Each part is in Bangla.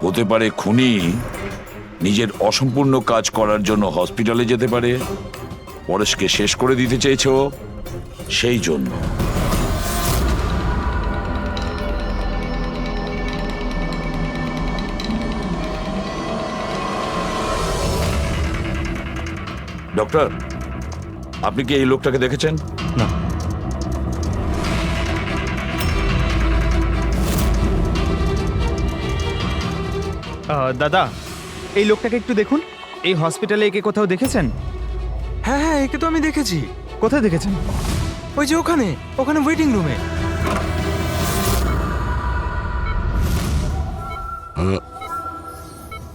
হতে পারে খুনি নিজের অসম্পূর্ণ কাজ করার জন্য হসপিটালে যেতে পারে, পরেশকে শেষ করে দিতে চেয়েছো সেই জন্য। ডক্টর, আপনি কি এই লোকটাকে দেখেছেন? না। দাদা, এই লোকটাকে একটু দেখুন। এই হসপিটালে একে কোথাও দেখেছেন? হ্যাঁ হ্যাঁ, একে তো আমি দেখেছি। কোথায় দেখেছেন? ওই যে ওখানে ওখানে ওয়েটিং রুমে।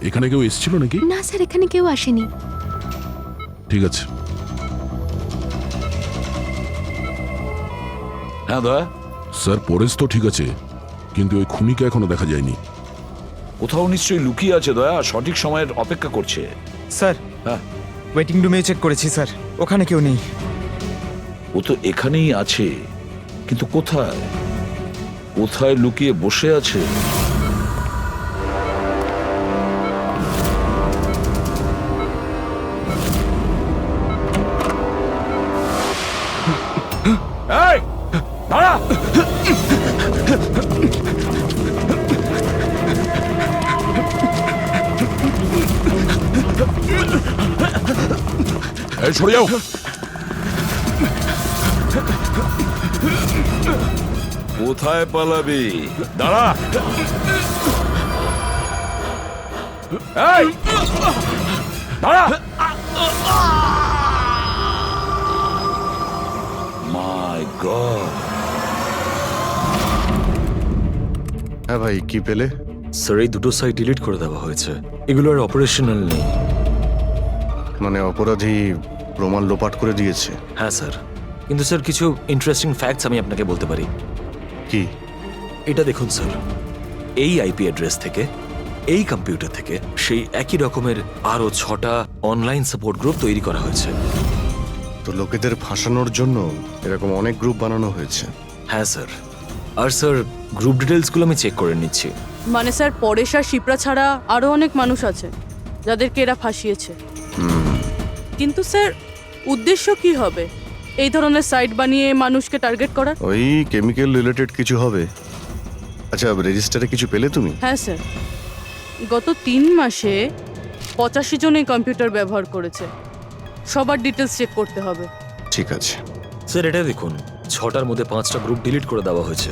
এখানে কেউ এসেছিল নাকি? না স্যার, এখানে কেউ আসেনি। ঠিক আছে। হ্যাঁ দয়া, স্যার পরেশ তো ঠিক আছে, কিন্তু ওই খুনিকে এখনো দেখা যায়নি। কোথাও নিশ্চয়ই লুকিয়ে আছে দয়া, সঠিক সময়ের অপেক্ষা করছে। স্যার, হ্যাঁ, ওয়েটিং রুমে চেক করেছি স্যার, ওখানে কেউ নেই। ও তো এখানেই আছে, কিন্তু কোথায় কোথায় লুকিয়ে বসে আছে? এই, দাঁড়া! এই সরে যাও। কোথায় পালাবি? দাঁড়া! এই, দাঁড়া! মাই গড! হ্যাঁ ভাই, কি পেলে? স্যার, এই দুটো সাইট ডিলিট করে দেওয়া হয়েছে। এগুলো আর অপারেশনাল নেই। মানে অপরাধী প্রমাণ লোপাট করে দিয়েছে? হ্যাঁ স্যার, কিন্তু স্যার কিছু ইন্টারেস্টিং ফ্যাক্টস আমি আপনাকে বলতে পারি। কি? এটা দেখুন স্যার, এই আইপি অ্যাড্রেস থেকে, এই কম্পিউটার থেকে সেই একই রকমের আরও 6টা অনলাইন সাপোর্ট গ্রুপ তৈরি করা হয়েছে। তো লোকেদের ফাঁসানোর জন্য এরকম অনেক গ্রুপ বানানো হয়েছে? হ্যাঁ স্যার, আর স্যার গ্রুপ ডিটেলসগুলো আমি চেক করে নিচ্ছি। মানে স্যার, পরেশ আর শিপ্রা ছাড়া আরো অনেক মানুষ আছে যাদেরকে এরা ফাঁসিয়েছে। কিন্তু স্যার, উদ্দেশ্য কি হবে এই ধরনের সাইট বানিয়ে মানুষকে টার্গেট করার? ওই কেমিক্যাল রিলেটেড কিছু হবে। আচ্ছা, রেজিস্টারে কিছু পেলে তুমি? হ্যাঁ স্যার, গত 3 মাসে 85 জন এই কম্পিউটার ব্যবহার করেছে। সবার ডিটেলস চেক করতে হবে। ঠিক আছে। স্যার এটা দেখুন, 6টার মধ্যে 5টা গ্রুপ ডিলিট করে দেওয়া হয়েছে,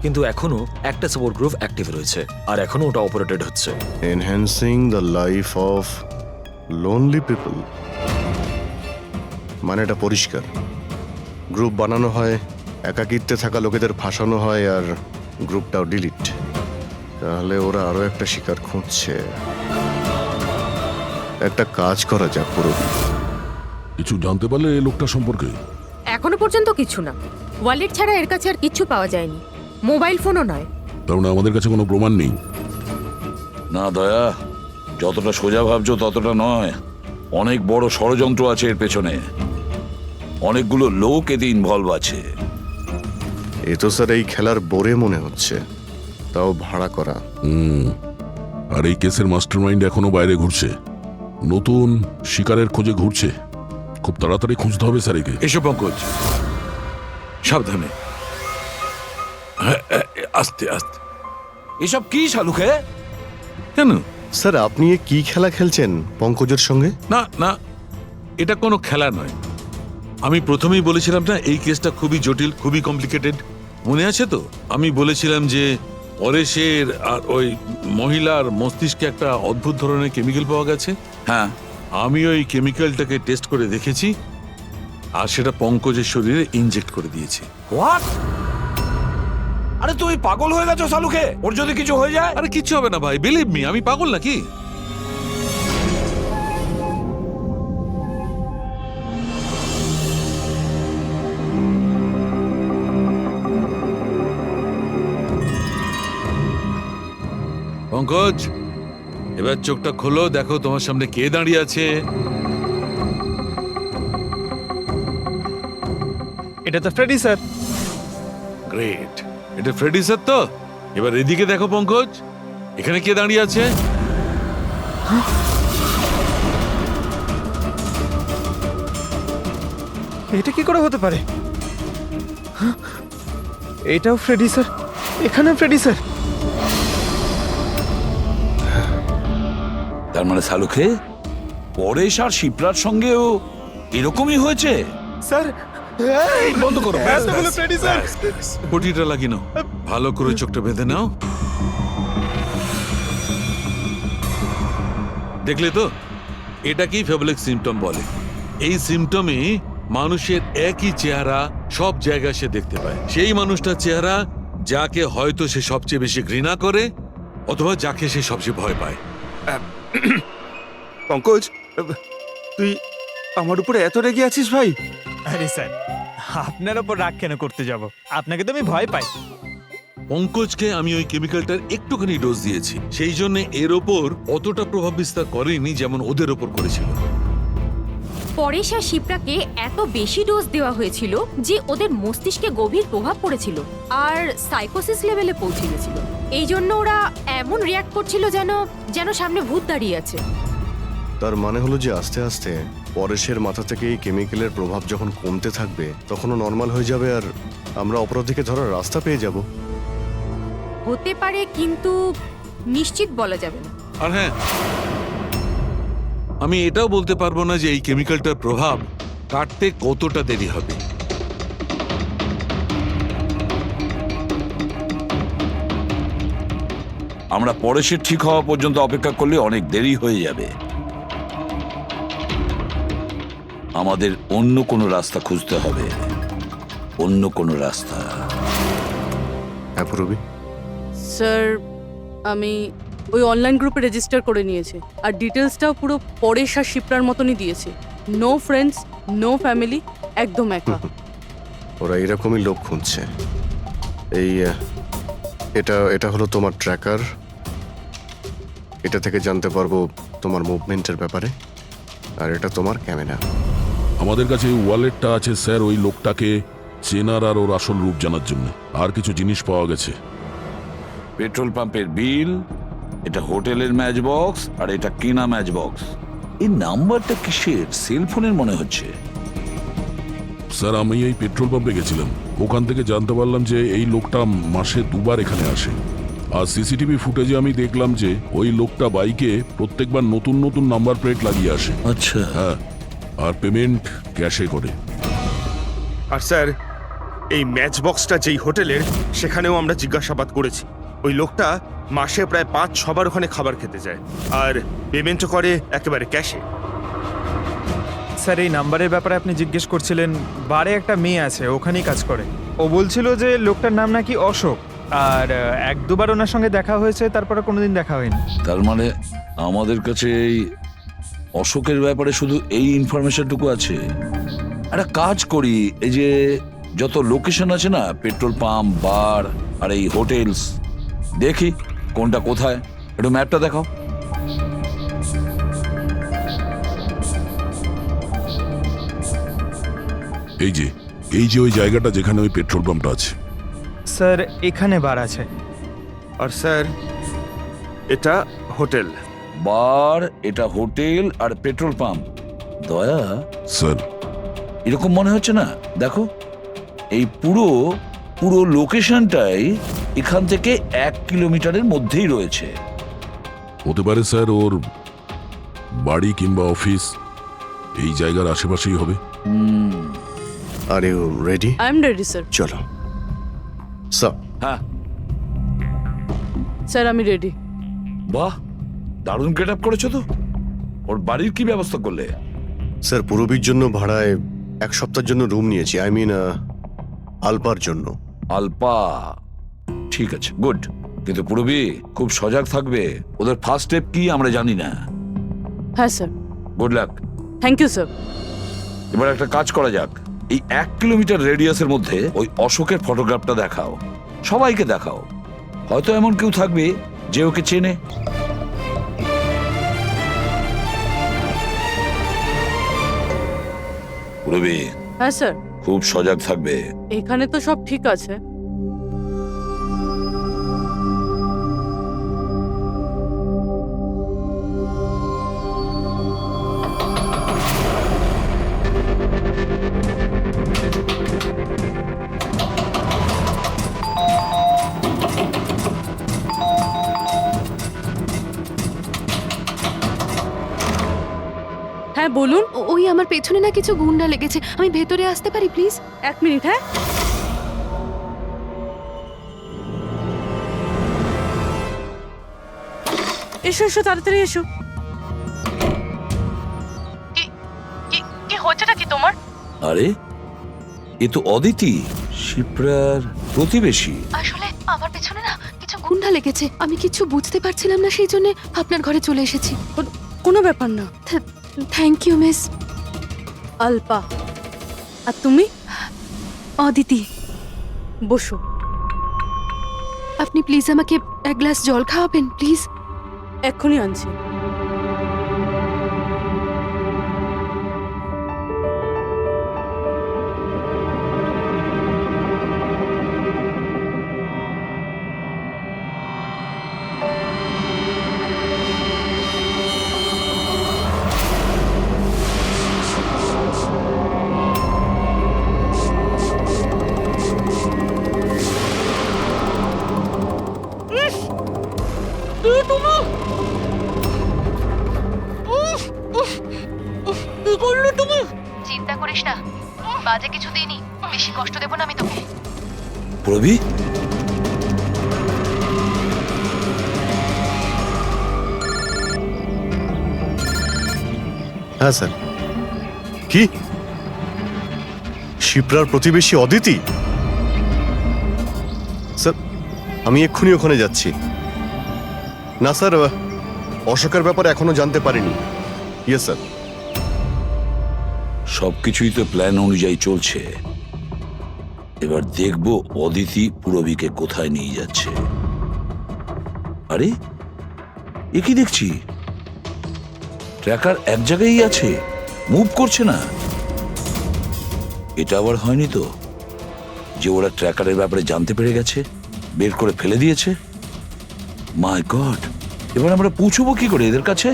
কিন্তু এখনো একটা সাপোর্ট গ্রুপ অ্যাক্টিভ রয়েছে, আর এখনো ওটা অপারেটেড হচ্ছে। Enhancing the life of lonely people, মানে এটা পরিষ্কার। গ্রুপ বানানো হয়, একাকিত্বে থাকা লোকেদের ফাঁসানো হয়, আর গ্রুপটাও ডিলিট। তাহলে ওরা আরো একটা শিকার খুঁজছে। একটা কাজ করা যাক পুরো। কিছু জানতে পারলে এই লোকটা সম্পর্কে? এখনো পর্যন্ত কিছু না। ওয়ালেট ছাড়া এর কাছে আর কিচ্ছু পাওয়া যায়নি, মোবাইল ফোনও নয়। তার মানে আমাদের কাছে কোনো প্রমাণ নেই? না দয়া, যতটা সোজা ভাবছো ততটা নয়। অনেক বড় ষড়যন্ত্র আছে এর পেছনে, অনেকগুলো লোক এতে ইনভলভ আছে। এ তো স্যার এই খেলার বোরে মনে হচ্ছে, তাও ভাড়া করা। আর এই কেসের মাস্টারমাইন্ড এখনো বাইরে ঘুরছে, নতুন শিকারের খোঁজে ঘুরছে। খুব তাড়াতাড়ি খুঁজতে হবে স্যার একে। এসো পঙ্কজ, সাবধানে, আস্তে আস্তে। এসব কি শালুকে? কেন? স্যার, আপনি এ কি খেলা খেলছেন পঙ্কজের সঙ্গে? না না, এটা কোনো খেলা নয়। আমি প্রথমেই বলেছিলাম না, এই কেসটা খুবই জটিল, খুবই কমপ্লিকেটেড। মনে আছে তো? আমি বলেছিলাম যে পরেশের আর ওই মহিলার মস্তিষ্কে একটা অদ্ভুত ধরনের কেমিক্যাল পাওয়া গেছে। হ্যাঁ, আমি ওই কেমিক্যালটাকে টেস্ট করে দেখেছি, আর সেটা পঙ্কজের শরীরে ইনজেক্ট করে দিয়েছি। হোয়াট? আরে তুমি পাগল হয়ে গেছো শালুকে? ওর যদি কিছু হয়ে যায়? আরে কিচ্ছু হবে না ভাই, বিলিভ মি, আমি পাগল নাকি? পঙ্কজ, এবার চোখটা খোলো, দেখো তোমার সামনে কে দাঁড়িয়ে আছে। এটা তো ফ্রেডি স্যার। গ্রেট, এটা ফ্রেডি স্যার তো? এবার এদিকে দেখো পঙ্কজ, এখানে কে দাঁড়িয়ে আছে? এটা কি করে হতে পারে? হ্যাঁ? এটাও ফ্রেডি স্যার, এখানেও ফ্রেডি স্যার। তার মানে সালুখে পরেশ আর শিপ্রার সঙ্গেও এরকমই হয়েছে। স্যার বন্ধ করো। এতগুলো ফ্রেডি স্যার। পটিটা লাগিয়ে নাও, ভালো করে চোখটা বেঁধে নাও। দেখলে তো, এটাকেই ফেবলিক সিমটম বলে। এই সিমটমে মানুষের একই চেহারা সব জায়গায় সে দেখতে পায়। সেই মানুষটার চেহারা যাকে হয়তো সে সবচেয়ে বেশি ঘৃণা করে, অথবা যাকে সে সবচেয়ে ভয় পায়। পঙ্কজ, তুই আমার উপরে এত রেগে আছিস ভাই? আরে স্যার, আপনার ওপর রাগ কেন করতে যাব? আপনাকে তো আমি ভয় পাই। পঙ্কজকে আমি ওই কেমিক্যালটার একটুখানি ডোজ দিয়েছি, সেই জন্য এর ওপর অতটা প্রভাব বিস্তার করেনি যেমন ওদের ওপর করেছিল। পরেশ আর শিপ্রাকে এত বেশি ডোজ দেওয়া হয়েছিল যে ওদের মস্তিষ্কে গভীর প্রভাব পড়েছিল আর সাইকোসিস লেভেলে পৌঁছে গেছিল। এই জন্য ওরা এমন রিয়াক্ট করছিল যেন সামনে ভূত দাঁড়িয়ে আছে। তার মানে হলো যে আস্তে আস্তে পরেশের মাথা থেকে এই কেমিক্যালের প্রভাব যখন কমতে থাকবে তখনও নর্মাল হয়ে যাবে আর আমরা অপরাধীকে ধরার রাস্তা পেয়ে যাব। হতে পারে, কিন্তু নিশ্চিত বলা যাবে না। আর হ্যাঁ, আমি এটাও বলতে পারবো না যে এই কেমিক্যালটার প্রভাব কাটতে কতটা দেরি হবে। আমরা পরেশের ঠিক হওয়া পর্যন্ত অপেক্ষা করলে অনেক দেরি হয়ে যাবে। আমাদের অন্য কোনো রাস্তা খুঁজতে হবে, অন্য কোনো রাস্তা। হ্যাঁ পুরবি, স্যার আমি ওই অনলাইন গ্রুপে রেজিস্টার করে নিয়েছি, আর ডিটেলসটাও পুরো পরেশ আর শিপ্রার মতনই দিয়েছি। নো ফ্রেন্ডস, নো ফ্যামিলি, একদম একা। ওরা এরকমই লোক খুঁজছে। এই এটা হলো তোমার ট্র্যাকার। এটা থেকে জানতে পারবো তোমার মুভমেন্টের ব্যাপারে, আর এটা তোমার ক্যামেরা। আমাদের কাছে এই ওয়ালেটটা আছে স্যার, ওই লোকটাকে চেনার আর ওর আসল রূপ জানার জন্য। আর কিছু জিনিস পাওয়া গেছে। পেট্রোল পাম্পের বিল, এটা হোটেলের ম্যাচ বক্স, আর এটা কিনা ম্যাচ বক্স। এই নাম্বারটা কিসের? সেলফোনের মনে হচ্ছে। স্যার আমি এই পেট্রোল পাম্পে গেছিলাম, ওখান থেকে জানতে পারলাম যে এই লোকটা মাসে 2 বার এখানে আসে। আর সিসিটিভি ফুটেজে আমি দেখলাম যে ওই লোকটা বাইকে প্রত্যেকবার নতুন নতুন নাম্বার প্লেট লাগিয়ে আসে। আচ্ছা, হ্যাঁ, আর পেমেন্ট ক্যাশে করে। আর স্যার, এই ম্যাচ বক্সটা যেই হোটেলের, সেখানেও আমরা জিজ্ঞাসাবাদ করেছি। ওই লোকটা মাসে প্রায় 5-6 বার ওখানে খাবার খেতে যায়, আর পেমেন্টও করে একেবারে ক্যাশে। স্যার এই নাম্বারের ব্যাপারে আপনি জিজ্ঞেস করছিলেন, বারে একটা মেয়ে আছে, ওখানেই কাজ করে। ও বলছিল যে লোকটার নাম নাকি অশোক, আর 1-2 বার ওনার সঙ্গে দেখা হয়েছে, তারপরে কোনোদিন দেখা হয়নি। তার মানে আমাদের কাছে এই অশোকের ব্যাপারে শুধু এই ইনফরমেশনটুকু আছে। একটা কাজ করি, এই যে যত লোকেশন আছে না, পেট্রোল পাম্প, বার আর এই হোটেলস, দেখি কোনটা কোথায়। একটু ম্যাপটা দেখাও। এই যে ওই জায়গাটা যেখানে ওই পেট্রোল পাম্পটা আছে। স্যার এখানে বার আছে। আর স্যার, এটা হোটেল। বার, এটা হোটেল, আর পেট্রোল পাম্প। দয়া, স্যার এরকম মনে হচ্ছে না? দেখো, এই পুরো লোকেশনটাই এখান থেকে 1 কিলোমিটারের মধ্যেই রয়েছে। হতে পারে স্যার ওর বাড়ি কিংবা অফিস এই জায়গার আশেপাশেই হবে। Are you ready? I am ready sir. চলো স্যার। হ্যাঁ, স্যার আমি রেডি। বাহ, দারুণ গেট আপ করেছো তো। ওর বাড়ির কি ব্যবস্থা করলে? স্যার পুরবীর জন্য ভাড়ায় 1 সপ্তাহের জন্য রুম নিয়েছি। আই মিন আলপার জন্য। আলপা, ঠিক আছে, গুড। কিন্তু পুরবী খুব সজাগ থাকবে। ওদের ফার্স্ট স্টেপ কি আমরা জানি না। হ্যাঁ sir. Good luck. Thank you sir. এবার একটা কাজ করা যাক, এই 1 কিলোমিটার রেডিয়াসের মধ্যে ওই অশোকের ফটোগ্রাফটা দেখাও, সবাইকে দেখাও। হয়তো এমন কেউ থাকবে যে ওকে চেনে। পুরবী হ্যাঁ স্যার। খুব সজাগ থাকবে। এখানে তো সব ঠিক আছে। হ্যাঁ বলুন। ওই আমার পেছনে না কিছু গুন্ডা লেগেছে, আমি ভেতরে আসতে পারি প্লিজ? 1 মিনিট। হ্যাঁ, এসো এসো, তাড়াতাড়ি এসো। কি হচ্ছেটা কি তোমার? আরে এ তো অদিতি, শিপ্রার প্রতিবেশী। আসলে আমার পেছনে না কিছু গুন্ডা লেগেছে, আমি কিছু বুঝতে পারছিলাম না, সেই জন্য আপনার ঘরে চলে এসেছি। কোনো ব্যাপার না। Thank you miss. আলপা, আর তুমি? অদিতি। বসো। আপনি প্লিজ আমাকে এক গ্লাস জল খাওয়াবেন প্লিজ? এক্ষুনি আনছি। চিন্তা করিস না, বাজে কিছু দিইনি, বেশি কষ্ট দেব না আমি তোকে। প্রবি, হ্যাঁ স্যার। কি শিপ্রার প্রতিবেশী অদিতি? স্যার আমি এক্ষুনি ওখানে যাচ্ছি। না স্যার, অশোকের ব্যাপারে এখনো জানতে পারিনি। Yes sir. সবকিছুই তো প্ল্যান অনুযায়ী চলছে। এবার দেখবো অদিতি পুরবীকে কোথায় নিয়ে যাচ্ছে। আরে এ কি দেখছি, ট্র্যাকার এক জায়গায় আছে, মুভ করছে না। এটা আবার হয়নি তো যে ওরা ট্র্যাকারের ব্যাপারে জানতে পেরে গেছে, বের করে ফেলে দিয়েছে? মাই গড, এবার আমরা পৌঁছবো কি করে এদের কাছে?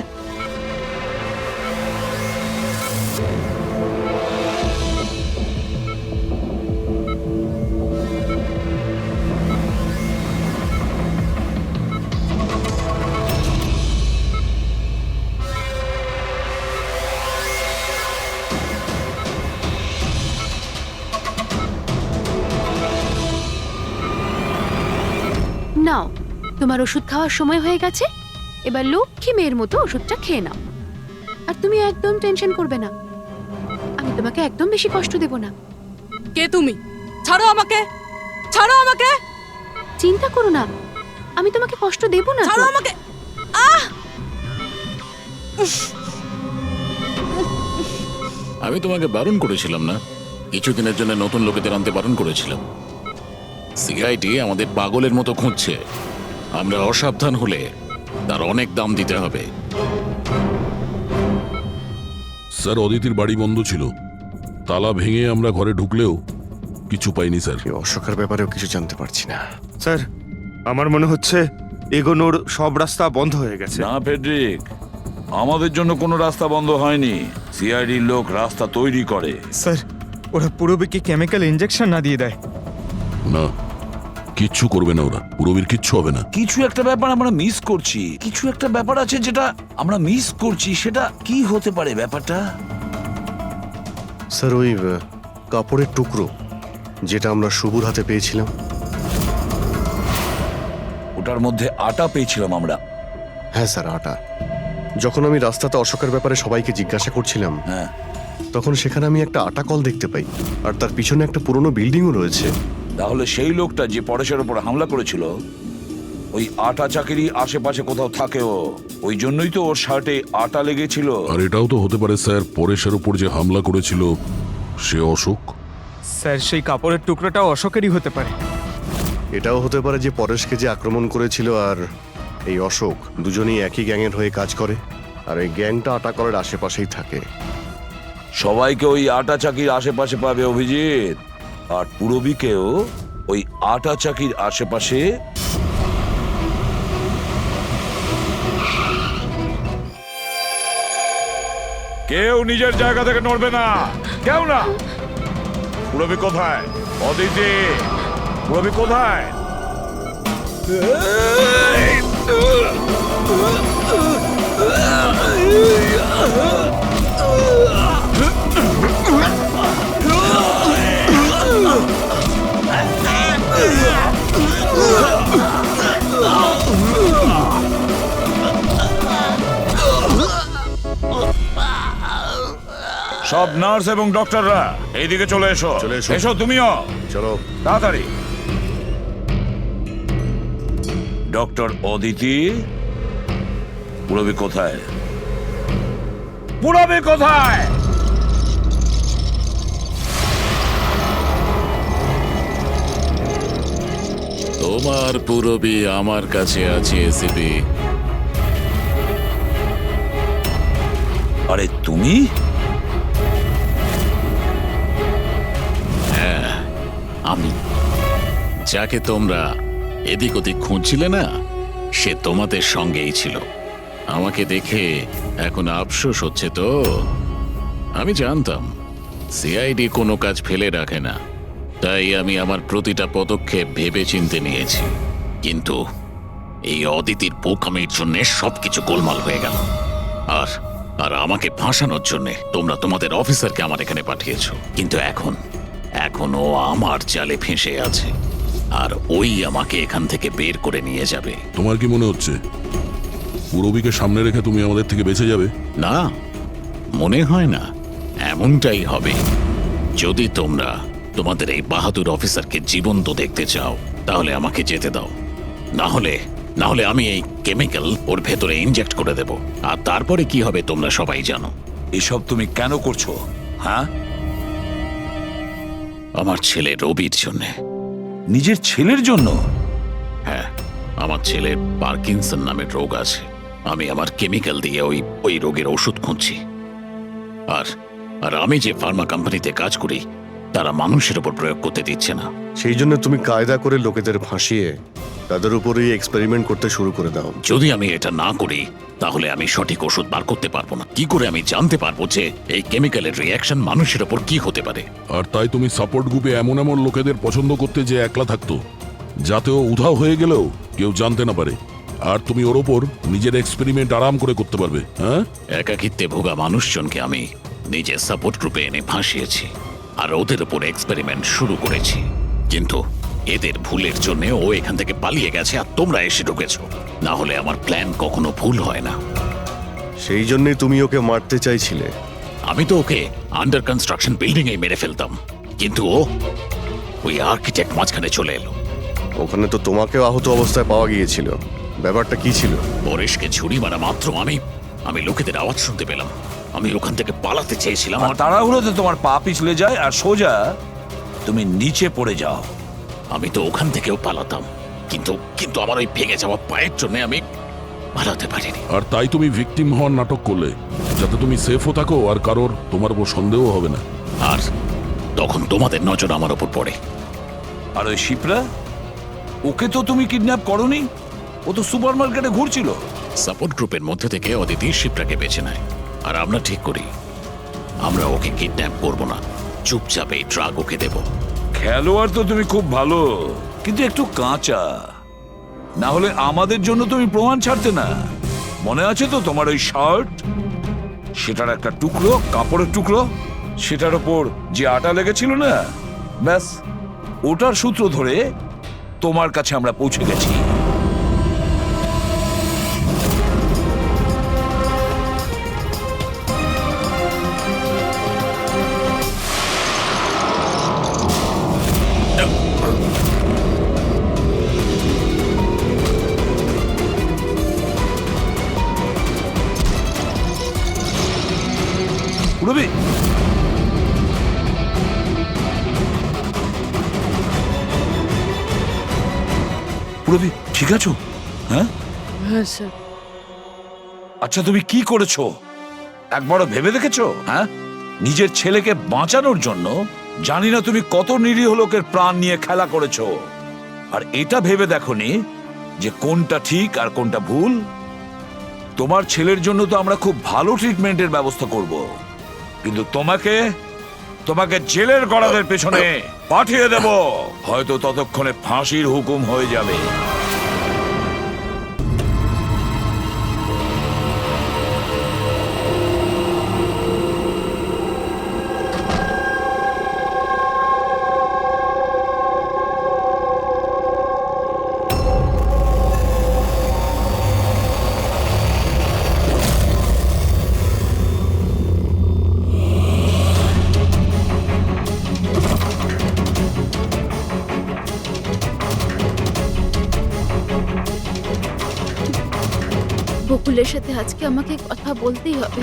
নাও, তোমার ওষুধ খাওয়ার সময় হয়ে গেছে, এবার লক্ষ্মী মেয়ের মতো ওষুধটা খেয়ে নাও। আর তুমি একদম টেনশন করবে না, আমি তোমাকে একদম বেশি কষ্ট দেব না। কে তুমি? ছাড়ো আমাকে, ছাড়ো আমাকে। চিন্তা করো না, আমি তোমাকে কষ্ট দেব না। ছাড়ো আমাকে। আমি তোমাকে বারণ করেছিলাম না? কিছুদিনের জন্য নতুন লোকেদের আনতে বারণ করেছিলাম। সিআইডি আমাদের পাগলের মতো খুঁজছে, আমরা অসাবধান হলে তার অনেক দাম দিতে হবে। স্যার অদিতির বাড়ি বন্ধ ছিল, তালা ভেঙে আমরা ঘরে ঢুকলেও কিছু পাইনি স্যার। অশোকের ব্যাপারেও কিছু জানতে পারছি না স্যার, আমার মনে হচ্ছে এগোনোর সব রাস্তা বন্ধ হয়ে গেছে। না ফেডরিক, আমাদের জন্য কোনো রাস্তা বন্ধ হয়নি। সিআইডির লোক রাস্তা তৈরি করে। স্যার, ওরা পুরবীকে কেমিক্যাল ইনজেকশন না দিয়ে দেয়? না, কিচ্ছু করবে না ওরা, পুরবীর কিচ্ছু হবে না। কিছু একটা ব্যাপার আমরা মিস করছি, কিছু একটা ব্যাপার আছে যেটা আমরা মিস করছি। সেটা কি হতে পারে ব্যাপারটা? স্যার ওই কাপড়ের টুকরো যেটা আমরা শুভর হাতে পেয়েছিলাম, ওটার মধ্যে আটা পেয়েছিলাম আমরা। হ্যাঁ স্যার, আটা। যখন আমি রাস্তাতে অশোকের ব্যাপারে সবাইকে জিজ্ঞাসা করছিলাম, হ্যাঁ, তখন সেখানে আমি একটা আটা কল দেখতে পাই, আর তার পিছনে একটা পুরনো বিল্ডিংও রয়েছে। তাহলে সেই লোকটা যে পরেশের উপর হামলা করেছিল, ওই আটা চাকিরি আশেপাশে কোথাও থাকে ও, ওই জন্যই তো ওর শার্টে আটা লেগেছিল। আর এটাও তো হতে পারে স্যার, পরেশের উপর যে হামলা করেছিল সে অশোক। স্যার, সেই কাপড়ের টুকরোটাও অশোকেরই হতে পারে। এটাও হতে পারে যে পরেশকে যে আক্রমণ করেছিল আর এই অশোক দুজনেই একই গ্যাংয়ের হয়ে কাজ করে, আর এই গ্যাংটা আটা কলের আশেপাশেই থাকে। সবাইকে ওই আটা চাকির আশেপাশে পাবে অভিজিৎ, আর পুরবীকেও ওই আটা চাকির আশেপাশে। কেউ নিজের জায়গা থেকে নড়বে না, কেউ না। পুরবী কোথায়? অদিতি, পুরবী কোথায়? সব নার্স এবং ডক্টররা এইদিকে চলে এসো। চলে এসো। এসো তুমিও, চলো। তাড়াতাড়ি। ডক্টর অদিতি, পুরবি কোথায়? পুরবি কোথায়? তোমার পুরবি আমার কাছে আছে এসিপি। আরে তুমি? হ্যাঁ, আমি। যাকে তোমরা এদিক ওদিক খুঁজছিলে না, সে তোমাদের সঙ্গেই ছিল। আমাকে দেখে এখন আফসোস হচ্ছে তো? আমি জানতাম সিআইডি কোনো কাজ ফেলে রাখে না, তাই আমি আমার প্রতিটা পদক্ষেপ ভেবে চিন্তে নিয়েছি। কিন্তু এই অদিতির বোকামির জন্য সবকিছু গোলমাল হয়ে গেল। আর আর আমাকে ফাঁসানোর জন্য তোমরা তোমাদের অফিসারকে আমার এখানে পাঠিয়েছো। কিন্তু এখন ও আমার জালে ফেঁসে আছে, আর ওই আমাকে এখান থেকে বের করে নিয়ে যাবে। তোমার কি মনে হচ্ছে পুরবীকে সামনে রেখে তুমি আমাদের থেকে বেঁচে যাবে? না, মনে হয় না। এমনটাই হবে। যদি তোমরা তোমাদের এই বাহাদুর অফিসারকে জীবন্ত দেখতে চাও, তাহলে আমাকে যেতে দাও। না হলে আমি এই কেমিক্যাল ওর ভেতরে ইনজেক্ট করে দেব, আর তারপরে কি হবে তোমরা সবাই জানো। এসব তুমি কেন করছো? হ্যাঁ, আমার ছেলে রবির জন্য। নিজের ছেলের জন্য? হ্যাঁ, আমার ছেলের পার্কিনসন নামের রোগ আছে। আমি আমার কেমিক্যাল দিয়ে ওই রোগের ওষুধ খুঁজছি। আর আমি যে ফার্মা কোম্পানিতে কাজ করি, তারা মানুষের উপর প্রয়োগ করতে দিচ্ছে না। সেই জন্য তুমি কায়দা করে লোকেদের ভাসিয়ে তাদের উপরেই এক্সপেরিমেন্ট করতে শুরু করে দাও। যদি আমি এটা না করি, তাহলে আমি সঠিক ওষুধ বার করতে পারবো না। কি করে আমি জানতে পারবো যে এই কেমিক্যালের রিয়াকশন মানুষের উপর কি হতে পারে? আর তাই তুমি সাপোর্ট গ্রুপে এমন এমন লোকেদের পছন্দ করতে যে একলা থাকতো, যাতে ও উধাও হয়ে গেলেও কেউ জানতে না পারে, আর তুমি ওর ওপর নিজের এক্সপেরিমেন্ট আরাম করে করতে পারবে। হ্যাঁ, একাকিত্বে ভোগা মানুষজনকে আমি নিজের সাপোর্ট গ্রুপে এনে ফাঁসিয়েছি, আর ওদের উপর এক্সপেরিমেন্ট শুরু করেছি। কিন্তু এদের ভুলের জন্য ও এখান থেকে পালিয়ে গেছে, আর তোমরা এসে ঢুকেছো। না হলে আমার প্ল্যান কখনো ভুল হয় না। সেই জন্যই তুমি ওকে মারতে চাইছিলে। আমি তো ওকে আন্ডার কনস্ট্রাকশন বিল্ডিং এ মেরে ফেলতাম, কিন্তু ওই আর্কিটেক্ট মাঝখানে চলে এলো। ওখানে তো তোমাকেও আহত অবস্থায় পাওয়া গিয়েছিল। ব্যাপারটা কি ছিল? পরেশকে ছুরি মারা মাত্র আমি লোকেদের আওয়াজ শুনতে পেলাম। আমি ওখান থেকে পালাতে চেয়েছিলাম, আমার তাড়াহুড়োতে তোমার পা পিছলে যায় আর সোজা তুমি নিচে পড়ে যাও। আমি তো ওখান থেকেও পালাতাম, কিন্তু আমার ওই ভেঙে যাওয়া পায়ের জন্য আমি পালাতে পারিনি। আর তাই তুমি ভিকটিম হওয়ার নাটক করলে, যাতে তুমি সেফও থাকো আর কারোর তোমার উপর সন্দেহ হবে না। আর তখন তোমাদের নজর আমার ওপর পড়ে। আর ওই শিপ্রা, ওকে তো তুমি কিডন্যাপ করনি? ও তো সুপার মার্কেটে ঘুরছিল। সাপোর্ট গ্রুপের মধ্যে থেকে অদিতি শিপ্রাকে বেছে নেয়, আর আমরা ঠিক করি আমরা ওকে কিডন্যাপ করব না, চুপচাপ এই ড্রাগ ওকে দেব। খেলোয়াড় তো তুমি খুব ভালো, কিন্তু একটু কাঁচা। না হলে আমাদের জন্য তুমি প্রমাণ ছাড়তে না। মনে আছে তো তোমার ওই শার্ট, সেটার একটা টুকরো, কাপড়ের টুকরো, সেটার ওপর যে আটা লেগেছিল না, ব্যাস ওটার সূত্র ধরে তোমার কাছে আমরা পৌঁছে গেছি। রবি, রবি ঠিক আছো? হ্যাঁ হ্যাঁ স্যার। আচ্ছা, তুমি কি করেছো একবারও ভেবে দেখেছো? হ্যাঁ, নিজের ছেলেকে বাঁচানোর জন্য জানি না তুমি কত নিরীহ লোকের প্রাণ নিয়ে খেলা করেছো, আর এটা ভেবে দেখোনি যে কোনটা ঠিক আর কোনটা ভুল। তোমার ছেলের জন্য তো আমরা খুব ভালো ট্রিটমেন্টের ব্যবস্থা করব, কিন্তু তোমাকে জেলের গড়াদের পেছনে পাঠিয়ে দেব। হয়তো ততক্ষণে ফাঁসির হুকুম হয়ে যাবে। বকুলের সাথে আজকে আমাকে কথা বলতেই হবে,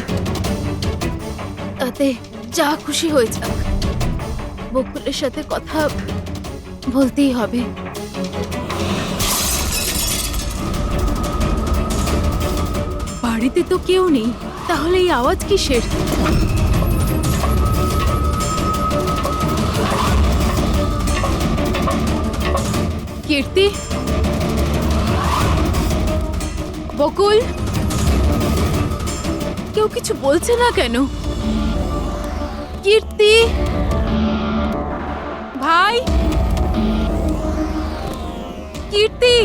তাতে যা খুশি হয়ে যাক, বকুলের সাথে কথা বলতেই হবে। বাড়িতে তো কেউ নেই, তাহলে এই আওয়াজ কিসের? কীর্তি, বকুল, কেউ কিছু বলছে না কেন? কীর্তি ভাই, কীর্তি,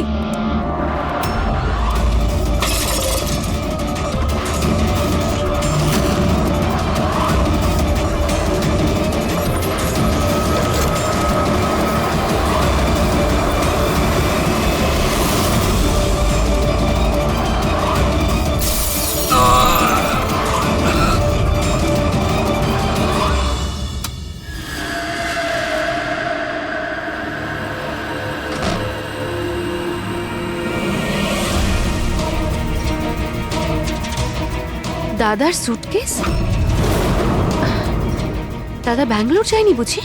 দাদার সুটকেস? দাদা ব্যাঙ্গালোর যায়নি বুঝি?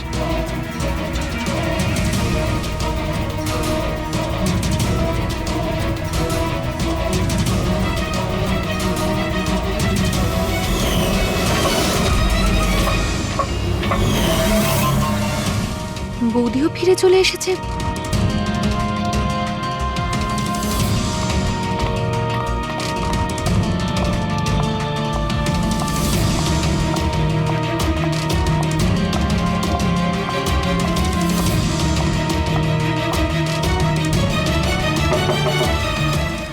বৌদিও ফিরে চলে এসেছে।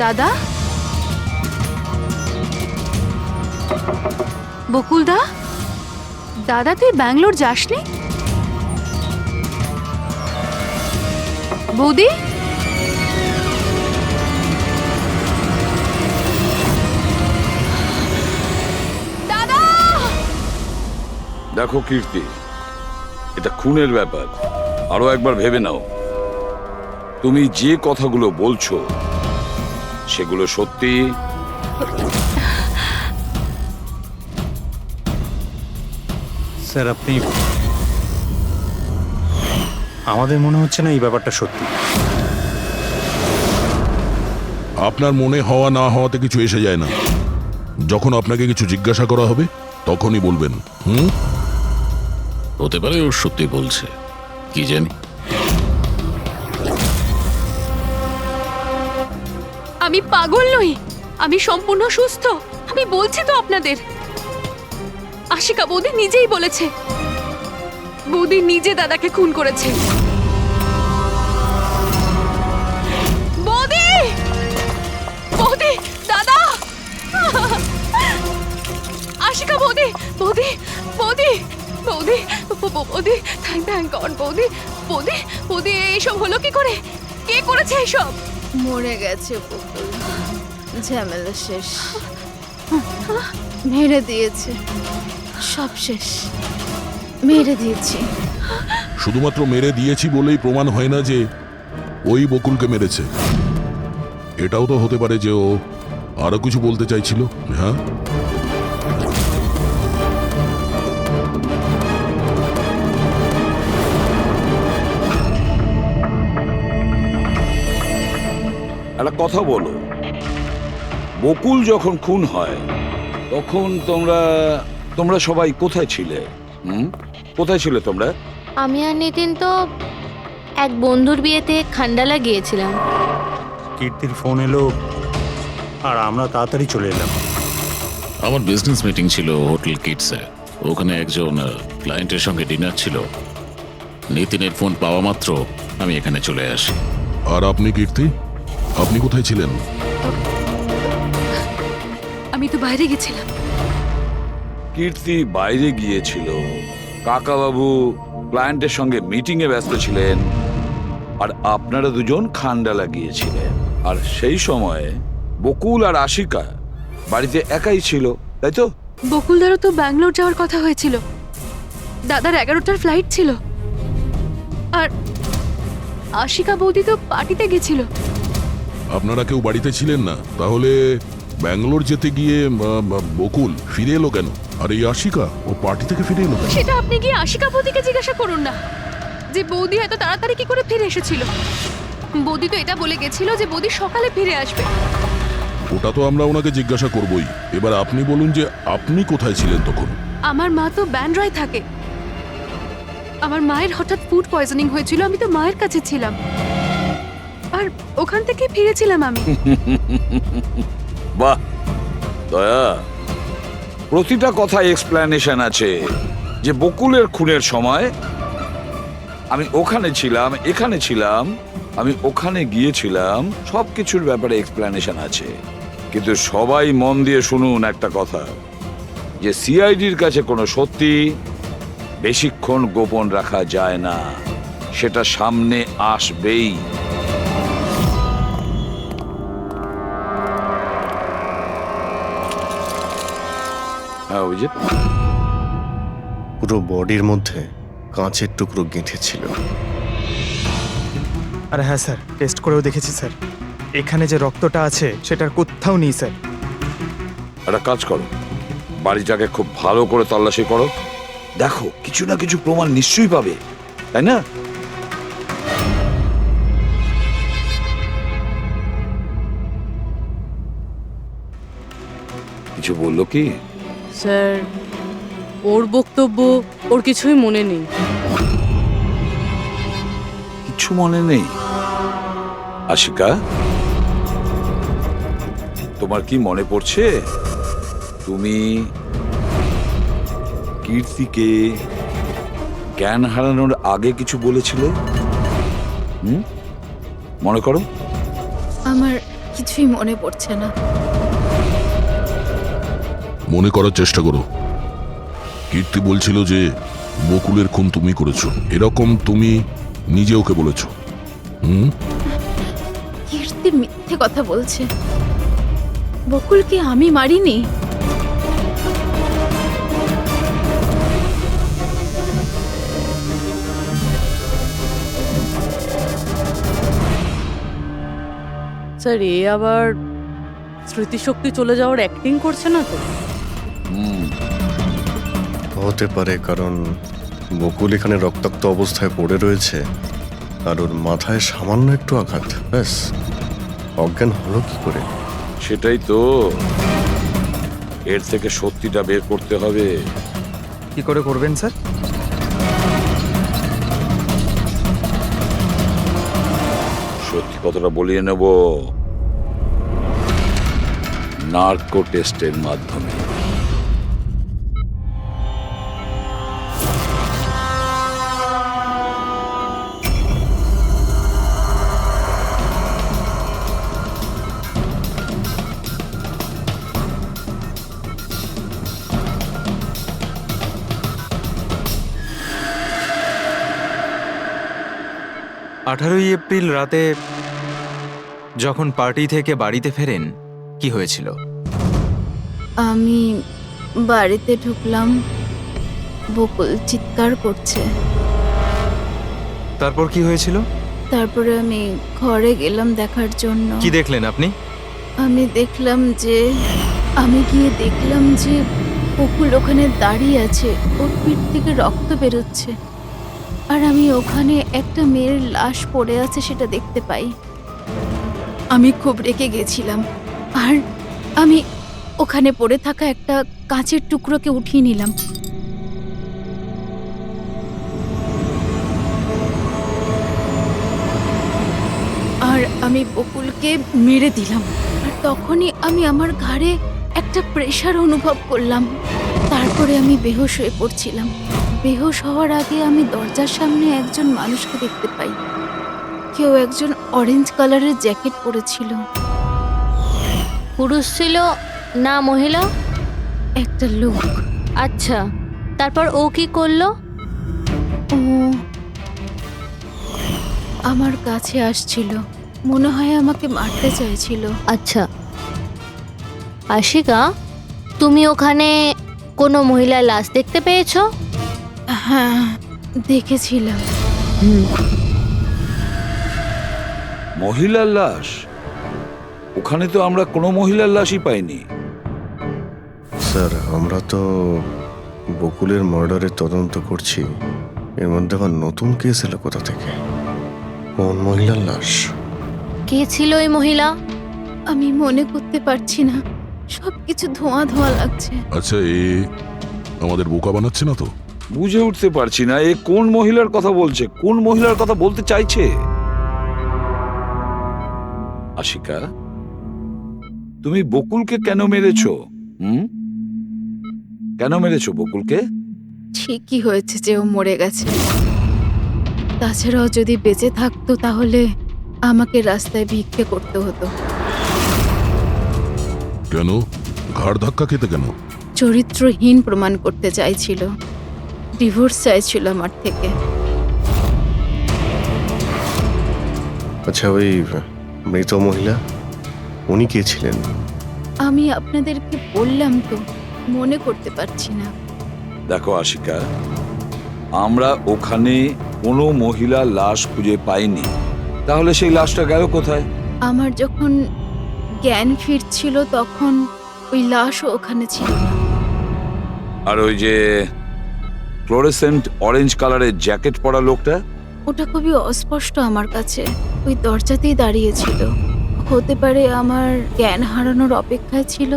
দাদা, বকুলদা, দাদা তুই ব্যাঙ্গালোর যাসনি? বৌদি, দাদা! দেখো কীর্তি, এটা খুনের ব্যাপার, আরো একবার ভেবে নাও। তুমি যে কথাগুলো বলছো সেগুলো সত্যি? স্যার আপনি, আমাদের মনে হচ্ছে না এই ব্যাপারটা সত্যি। আপনার মনে হওয়া না হওয়াতে কিছু এসে যায় না। যখন আপনাকে কিছু জিজ্ঞাসা করা হবে তখনই বলবেন। হতে পারে ও সত্যি বলছে, কি জানি। আমি পাগল নই, আমি সম্পূর্ণ সুস্থ। আমি বলছি তো আপনাদের, আশিকা বৌদি নিজেই বলেছে, বৌদি নিজে দাদাকে খুন করেছে। বৌদি, বৌদি, দাদা, আশিকা বৌদি, বৌদি, বৌদি, বৌদি, বৌদি, থ্যাংক গড বৌদি, বৌদি, বৌদি, এইসব হলো কি করে? কে করেছে এইসব? মরে গেছে বকুল, ঝামেলা শেষ, মেরে দিয়েছে, সব শেষ, মেরে দিয়েছি। শুধুমাত্র মেরে দিয়েছি বলেই প্রমাণ হয় না যে ওই বকুলকে মেরেছে। এটাও তো হতে পারে যে ও আরো কিছু বলতে চাইছিল। হ্যাঁ, একটা কথা বলো, বকুল যখন খুন হয় তখন তোমরা সবাই কোথায় ছিলে? কোথায় ছিলে তোমরা? আমি আর নিতিন তো এক বন্ধুর বিয়েতে খান্ডালা গিয়েছিলাম। কীর্তির ফোন এলো আর আমরা তাড়াতাড়ি চলে এলাম। আমার বিজনেস মিটিং ছিল হোটেল কিটসে, ওখানে একজন ক্লায়েন্টের সঙ্গে ডিনার ছিল। নিতিনের ফোন পাওয়া মাত্র আমি এখানে চলে আসি। আর আপনি কীর্তি, আপনি কোথায় ছিলেন? আমি তো বাইরে গেছিলাম। কীর্তি বাইরে গিয়েছিল, কাকাবাবু ক্লায়েন্টের সঙ্গে মিটিং এ ব্যস্ত ছিলেন, আর আপনারা দুজন খান্ডালা গিয়েছিলেন। আর সেই সময় বকুল আর আশিকা বাড়িতে একাই ছিল, তাই তো? বকুলদারও তো ব্যাঙ্গালোর যাওয়ার কথা হয়েছিল, দাদার 11টার ফ্লাইট ছিল, আর আশিকা বৌদি তো পার্টিতে গেছিল। আপনারা কেউ বাড়িতে ছিলেন না, তাহলে ব্যাঙ্গালোর যেতে গিয়ে বকুল ফিরে এলো কেন? আর এই আশিকা ও পার্টি থেকে ফিরে এলো কেন? সেটা আপনি গিয়ে আশিকা বৌদিকে জিজ্ঞাসা করুন না যে বৌদি এত তাড়াতাড়ি কি করে ফিরে এসেছিল। বৌদি তো এটা বলে গেছিল যে বৌদি সকালে ফিরে আসবে। ওটা তো আমরা ওনাকে জিজ্ঞাসা করবই। এবার আপনি বলুন যে আপনি কোথায় ছিলেন তখন? আমার মা তো ব্যান্ড্রায় থাকে। আমার মায়ের হঠাৎ ফুড পয়জনিং হয়েছিল, আমি তো মায়ের কাছে ছিলাম আর ওখান থেকে ফিরেছিলাম আমি। বাহ দয়া, প্রতিটা কথা এক্সপ্লেনেশন আছে। যে বকুলের খুনের সময় আমি ওখানে ছিলাম, এখানে ছিলাম, আমি ওখানে গিয়েছিলাম, সবকিছুর ব্যাপারে এক্সপ্লেনেশন আছে। কিন্তু সবাই মন দিয়ে শুনুন একটা কথা, যে সিআইডির কাছে কোনো সত্যি বেশিক্ষণ গোপন রাখা যায় না, সেটা সামনে আসবেই। হ্যাঁ অভিজিৎ, পুরো বডির মধ্যে কাঁচের টুকরো গেঁথে ছিল। আর হ্যাঁ স্যার, টেস্ট করেও দেখেছি স্যার, এখানে যে রক্তটা আছে সেটার কোথাও নেই স্যার। একটা কাজ করো, বাড়িটাকে খুব ভালো করে তল্লাশি করো, দেখো কিছু না কিছু প্রমাণ নিশ্চয়ই পাবে, তাই না? কিছু বললো কি? স্যার, ওর বক্তব্য ওর কিছুই মনে নেই। কিছু মনে নেই? আশিকা, তোমার কি মনে পড়ছে তুমি কীর্তিকে জ্ঞান হারানোর আগে কিছু বলেছিলে? মনে করো। আমার কিছুই মনে পড়ছে না। মনে করার চেষ্টা করো। কীর্তি বলছিল যে বকুলের খুন তুমি করেছো, এরকম তুমি নিজে ওকে বলেছো। কীর্তি মিথ্যে কথা বলছে। বকুলকে আমি মারিনি। স্যার, এ আবার স্মৃতিশক্তি চলে যাওয়ার অ্যাক্টিং করছে না তো? হতে পারে, কারণ বকুল এখানে রক্তাক্ত অবস্থায় পড়ে রয়েছে আর ওর মাথায় সামান্য একটু আঘাত, ব্যাস অজ্ঞান হলো কি করে? সেটাই তো, এর থেকে সত্যিটা বের করতে হবে। কি করে করবেন স্যার? সত্যি কথাটা বলিয়ে নেব নার্কো টেস্টের মাধ্যমে। এপ্রিল রাতে যখন পার্টি থেকে বাড়িতে ফেরেন, কি হয়েছিল? আমি বাড়িতে ঢুকলাম, বকুল চিৎকার করছে। তারপর কি হয়েছিল? তারপরে আমি ঘরে গেলাম দেখার জন্য। কি দেখলেন আপনি? আমি গিয়ে দেখলাম যে বকুল ওখানে দাঁড়িয়ে আছে, ওর পিঠ থেকে রক্ত বেরোচ্ছে, আর আমি ওখানে একটা মেয়ের লাশ পড়ে আছে সেটা দেখতে পাই। আমি খুব রেগে গেছিলাম আর আমি ওখানে পড়ে থাকা একটা কাঁচের টুকরোকে উঠিয়ে নিলাম। আর আমি বকুলকে মেরে দিলাম। আর তখনই আমি আমার ঘাড়ে একটা প্রেশার অনুভব করলাম। তারপরে আমি বেহুশ হয়ে পড়ছিলাম। বেহুশ হওয়ার আগে আমি দরজার সামনে একজন মানুষকে দেখতে পাই। কেউ একজন অরেঞ্জ কালারের জ্যাকেট পরেছিল। পুরুষ ছিল না মহিলা? একটা লোক। আচ্ছা, তারপর ও কি করলো? ও আমার কাছে আসছিল, মনে হয় আমাকে মারতে চাইছিল। আচ্ছা আশিকা, তুমি ওখানে কোনো মহিলার লাশ দেখতে পেয়েছো? হ্যাঁ, দেখেছিলাম। মহিলার লাশ? ওখানে তো আমরা কোনো মহিলার লাশই পাইনি। স্যার আমরা তো বকুলের মার্ডারের তদন্ত করছি, এর মধ্যে আবার নতুন কেস এলো কোথা থেকে? কোন মহিলার লাশ? কে ছিল ওই মহিলা? আমি মনে করতে পারছি না, সবকিছু ধোঁয়া ধোঁয়া লাগছে। আচ্ছা, এ আমাদের বোকা বানাচ্ছে না তো? বুঝে উঠতে পারছি না এ কোন মহিলার কথা বলছে, কোন মহিলার কথা বলতে চাইছে। আশিকা, তুমি বকুলকে কেন মেরেছো? কেন মেরেছো বকুলকে? ঠিকই হয়েছে যে ও মরে গেছে। তাছাড়াও যদি বেঁচে থাকতো তাহলে আমাকে রাস্তায় ভিক্ষে করতে হতো। কেন? ঘাড় ধাক্কা খেতে কেন? চরিত্রহীন প্রমাণ করতে চাইছিল, ডিভোর্স চাইছিল আমার থেকে। আচ্ছা, ওই মৃত মহিলা উনি কে ছিলেন? আমি আপনাদেরকে বললাম তো, মনে করতে পারছি না। দেখো আশিকা, আমরা ওখানে কোনো মহিলা লাশ খুঁজে পাইনি, তাহলে সেই লাশটা গেল কোথায়? আমার যখন জ্ঞান ফিরছিল তখন ওই লাশও ওখানে ছিল না। আর ওই যে ফ্লোরেসেন্ট অরেঞ্জ কালারের জ্যাকেট পরা লোকটা? ওটা খুবই অস্পষ্ট আমার কাছে, ওই দরজাতেই দাঁড়িয়েছিল। হতে পারে আমার জ্ঞান হারানোর অপেক্ষায় ছিল।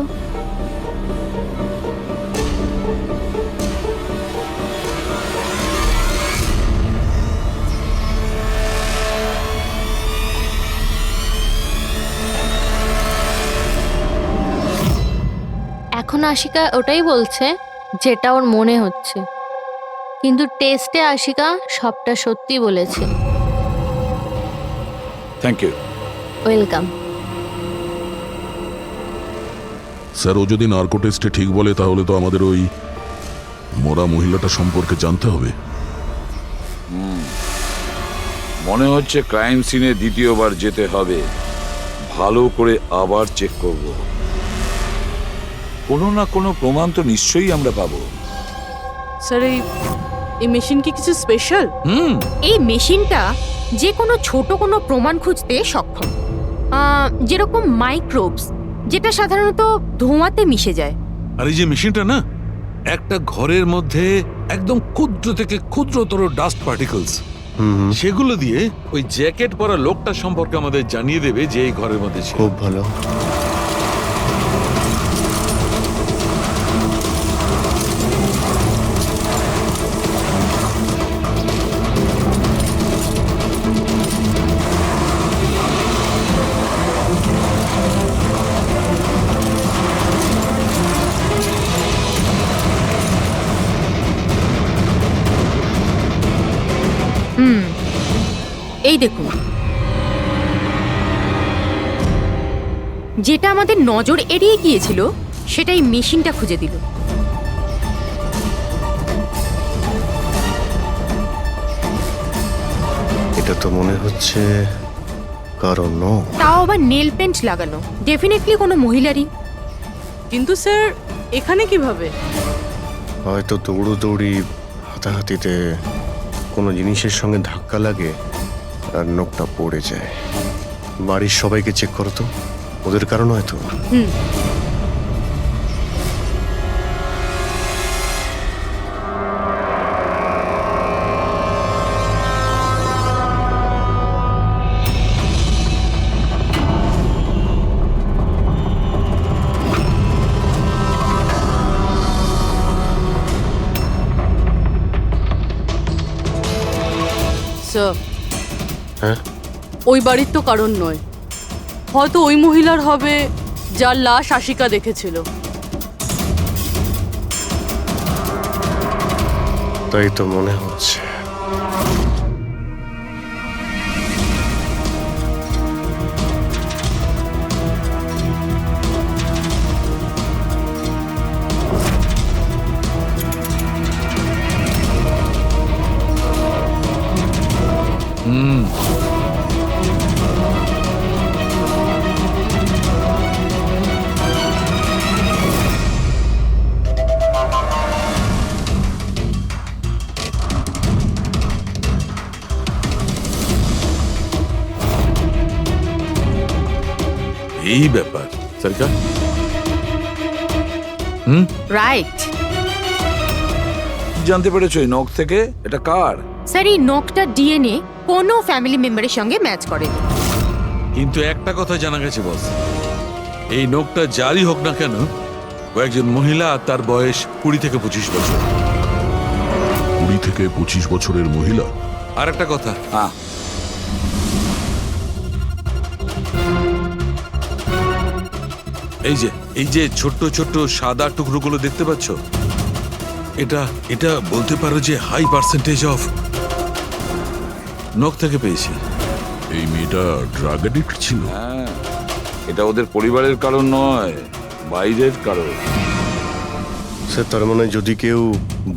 এখন আশিকা ওটাই বলছে যেটা ওর মনে হচ্ছে, কিন্তু টেস্টে আশিকা সবটা সত্যি বলেছে। Thank you. ওয়েলকাম। স্যার, ও যদি নার্কো টেস্টে ঠিক বলে তাহলে তো আমাদের ওই মরা মহিলাটা সম্পর্কে জানতে হবে। মনে হচ্ছে ক্রাইম সিনে দ্বিতীয়বার যেতে হবে, ভালো করে আবার চেক করব। কোনো না কোনো প্রমাণ তো নিশ্চয়ই আমরা পাবো। স্যার এই মেশিন কি কিছু স্পেশাল? এই মেশিনটা যে কোনো ছোট কোনো প্রমাণ খুঁজতে সক্ষম, যেরকম মাইক্রোবস, যেটা সাধারণত ধোঁয়াতে মিশে যায়। আর এই যে মেশিনটা না, একটা ঘরের মধ্যে একদম ক্ষুদ্র থেকে ক্ষুদ্রতর ডাস্ট পার্টিকলস, সেগুলো দিয়ে ওই জ্যাকেট পরা লোকটা সম্পর্কে আমাদের জানিয়ে দেবে যে এই ঘরের মধ্যে ছিল। খুব ভালো। এই দেখুন, যেটা আমাদের নজর এড়িয়ে গিয়েছিল সেটাই মেশিনটা খুঁজে দিল। এটা তো মনে হচ্ছে কারণ তাও আবার নেল পেন্ট লাগানো, ডেফিনেটলি কোনো মহিলারই। কিন্তু স্যার এখানে কিভাবে? হয়তো দৌড়োদৌড়ি, হাতাহাতিতে কোনো জিনিসের সঙ্গে ধাক্কা লাগে আর নখটা পড়ে যায়। বাড়ির সবাইকে চেক করো তো, ওদের কারণ হয়তো। স্যার হ্যাঁ, ওই বাড়ির তো কারণ নয়, হয়তো ওই মহিলার হবে যার লাশ আশিকা দেখেছিল। তাই তো মনে হচ্ছে। কি ব্যাপার সরকার রাইট। জানতে পেরেছো এই নখ থেকে এটা কার? স্যার এই নখটা ডিএনএ কোনো ফ্যামিলি মেম্বারের সঙ্গে ম্যাচ করে। কিন্তু একটা কথা জানা গেছে বস, এই নোকটা যারই হোক না কেন ও একজন মহিলা আর তার বয়স 20 থেকে 25 বছর। 20 থেকে 25 বছরের মহিলা? আর একটা কথা, হ্যাঁ, এই যে ছোট্ট ছোট্ট সাদা টুকরোগুলো দেখতে পাচ্ছ, এটা এটা বলতে পারো যে হাই পার্সেন্টেজ অফ নখ থেকে পেয়েছি। এই মেয়েটা ড্রাগ অ্যাডিক্ট ছিল? হ্যাঁ, এটা ওদের পরিবারের কারণ নয়, বাইরের কারণ। স্যার তার মানে যদি কেউ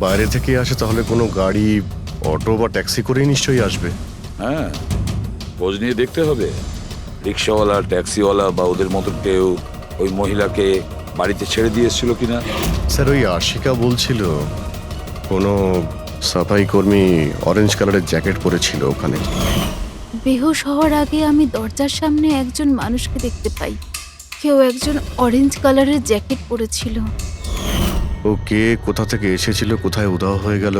বাইরে থেকে আসে তাহলে কোনো গাড়ি, অটো বা ট্যাক্সি করেই নিশ্চয়ই আসবে। হ্যাঁ, খোঁজ নিয়ে দেখতে হবে রিক্সাওয়ালা, ট্যাক্সিওয়ালা বা ওদের মতো কেউ ওই মহিলাকে বাড়িতে ছেড়ে দিয়ে এসেছিল কিনা। স্যার ওই আশিকা বলছিল কোনো সাফাই কর্মী অরেঞ্জ কালারের জ্যাকেট পরেছিল ওখানে। বেহুশ হওয়ার আগে আমি দরজার সামনে একজন মানুষকে দেখতে পাই, কেউ একজন অরেঞ্জ কালারের জ্যাকেট পরেছিল। ও কে, কোথা থেকে এসেছিল, কোথায় উধাও হয়ে গেল,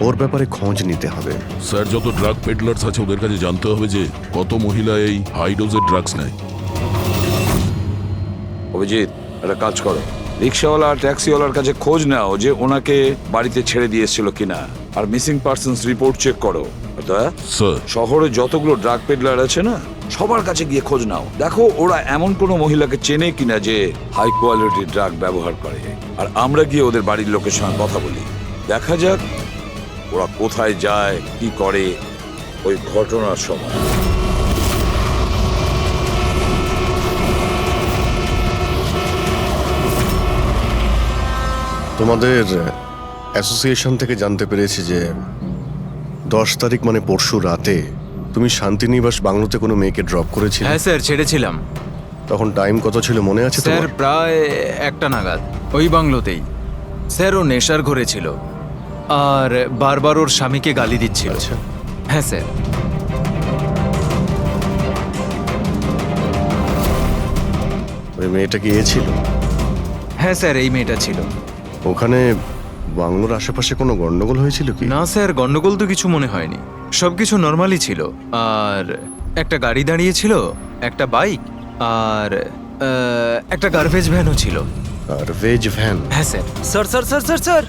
ওর ব্যাপারে খোঁজ নিতে হবে। স্যার যত ড্রাগ পেডলার্স আছে ওদের কাছে জানতে হবে যে কত মহিলা এই হাই ডোজের ড্রাগস নেয়। অভিজিৎ, একটা কাজ করো, রিক্সাওয়ালা আর ট্যাক্সিওয়ালার কাছে খোঁজ নাও যে ওনাকে বাড়িতে ছেড়ে দিয়ে এসেছিল কিনা, আর মিসিং পার্সনস রিপোর্ট চেক করো। স্যার শহরে যতগুলো ড্রাগ পেডলার আছে না, সবার কাছে গিয়ে খোঁজ নাও, দেখো ওরা এমন কোনো মহিলাকে চেনে কিনা যে হাই কোয়ালিটির ড্রাগ ব্যবহার করে। আর আমরা গিয়ে ওদের বাড়ির লোকের সঙ্গে কথা বলি, দেখা যাক ওরা কোথায় যায়, কি করে ওই ঘটনার সময়। তোমাদের অ্যাসোসিয়েশন থেকে জানতে পেরেছি যে 10 তারিখ মানে পরশু রাতে তুমি শান্তিনিবাস বাংলোতে কোনো মেয়েকে ড্রপ করেছিলে। হ্যাঁ স্যার, ছেড়েছিলাম। তখন টাইম কত ছিল মনে আছে স্যার তোমার? প্রায় 1টা নাগাদ, ওই বাংলোতেই। স্যার ও নেশার ঘরে ছিল আর বারবার ওর স্বামীকে গালি দিচ্ছিল। আচ্ছা, হ্যাঁ স্যার। ওই মেয়েটা কি এ ছিল? হ্যাঁ স্যার, এই মেয়েটা ছিল। ওখানে বাংলোর আশেপাশে কোনো গন্ডগোল হয়েছিল কি? না স্যার, গন্ডগোল তো কিছু মনে হয়নি, সবকিছু নর্মালি ছিল। আর একটা গাড়ি দাঁড়িয়ে ছিল, একটা বাইক আর একটা গার্বেজ ভ্যানও ছিল। Garbage van? হ্যাঁ sir. Sir sir sir sir sir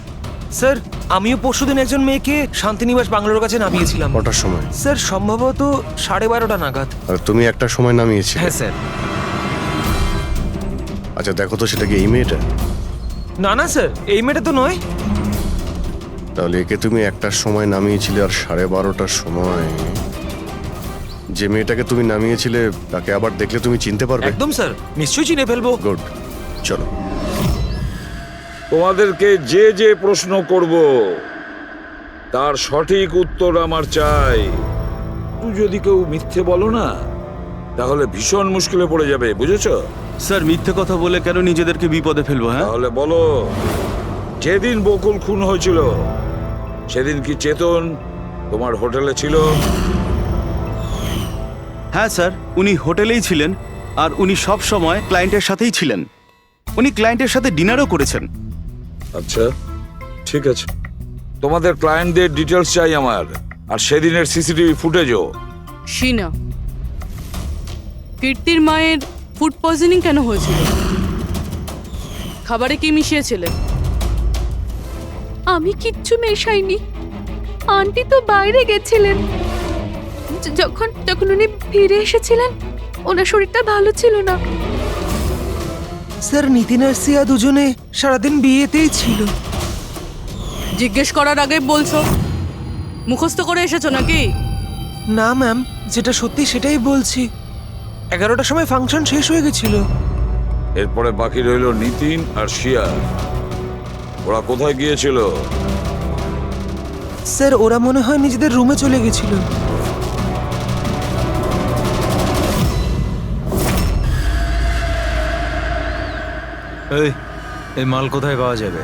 sir আমিও পরশুদিন একজন মেয়েকে শান্তিনিবাস বাংলোর কাছে নামিয়েছিলাম। কটার সময়? স্যার সম্ভবত 12:30 নাগাদ। আর তুমি একটা সময় নামিয়েছিলে? হ্যাঁ স্যার। আচ্ছা দেখো তো সেটা কি এই মেয়েটা? না না স্যার, এই মেয়েটা তো নয়। তাহলে একে তুমি একটার সময় নামিয়েছিলে আর 12:30টার সময় যে মেয়েটাকে তুমি নামিয়েছিলে তাকে আবার দেখলে তুমি চিনতে পারবে? একদম স্যার, নিশ্চয়ই চিনে ফেলবো। গুড, চলো। তোমাদেরকে যে যে প্রশ্ন করব তার সঠিক উত্তর আমার চাই। তুই যদি কেউ মিথ্যে বলো না, তাহলে ভীষণ মুশকিলে পড়ে যাবে, বুঝেছো? স্যার মিথ্যে কথা বলে কেন নিজেদেরকে বিপদে ফেলবো? হ্যাঁ তাহলে বলো, যেদিন বকুল খুন হয়েছিল সেদিন কি চেতন তোমার হোটেলে ছিল? হ্যাঁ স্যার, উনি হোটেলেই ছিলেন আর উনি সব সময় ক্লায়েন্টের সাথেই ছিলেন। উনি ক্লায়েন্টের সাথে ডিনারও করেছেন। আচ্ছা ঠিক আছে, তোমাদের ক্লায়েন্টদের ডিটেলস চাই আমার, আর সেদিনের সিসিটিভি ফুটেজও। শিনা, কীর্তির মায়ের ফুড পয়জনিং কেন হয়েছিল? খাবারে কি মিশিয়েছিলে? আমি কিচ্ছু মেশাইনি, আন্টি তো বাইরে গেছিলেন। যখন যখন উনি ফিরে এসেছিলেন ওনার শরীরটা ভালো ছিল না। স্যার নিতিন আর সিয়া দুজনে সারাদিন বিয়েতেই ছিল। জিজ্ঞেস করার আগে বলছো, মুখস্থ করে এসেছো নাকি? না ম্যাম, যেটা সত্যি সেটাই বলছি। 11টার সময় ফাংশন শেষ হয়ে গেছিল। এরপরে বাকি রইল নিতিন আর শিয়া। ওরা কোথায় গিয়েছিল? স্যার ওরা মনে হয় নিজেদের রুমে চলে গেছিল। এই মাল কোথায় পাওয়া যাবে?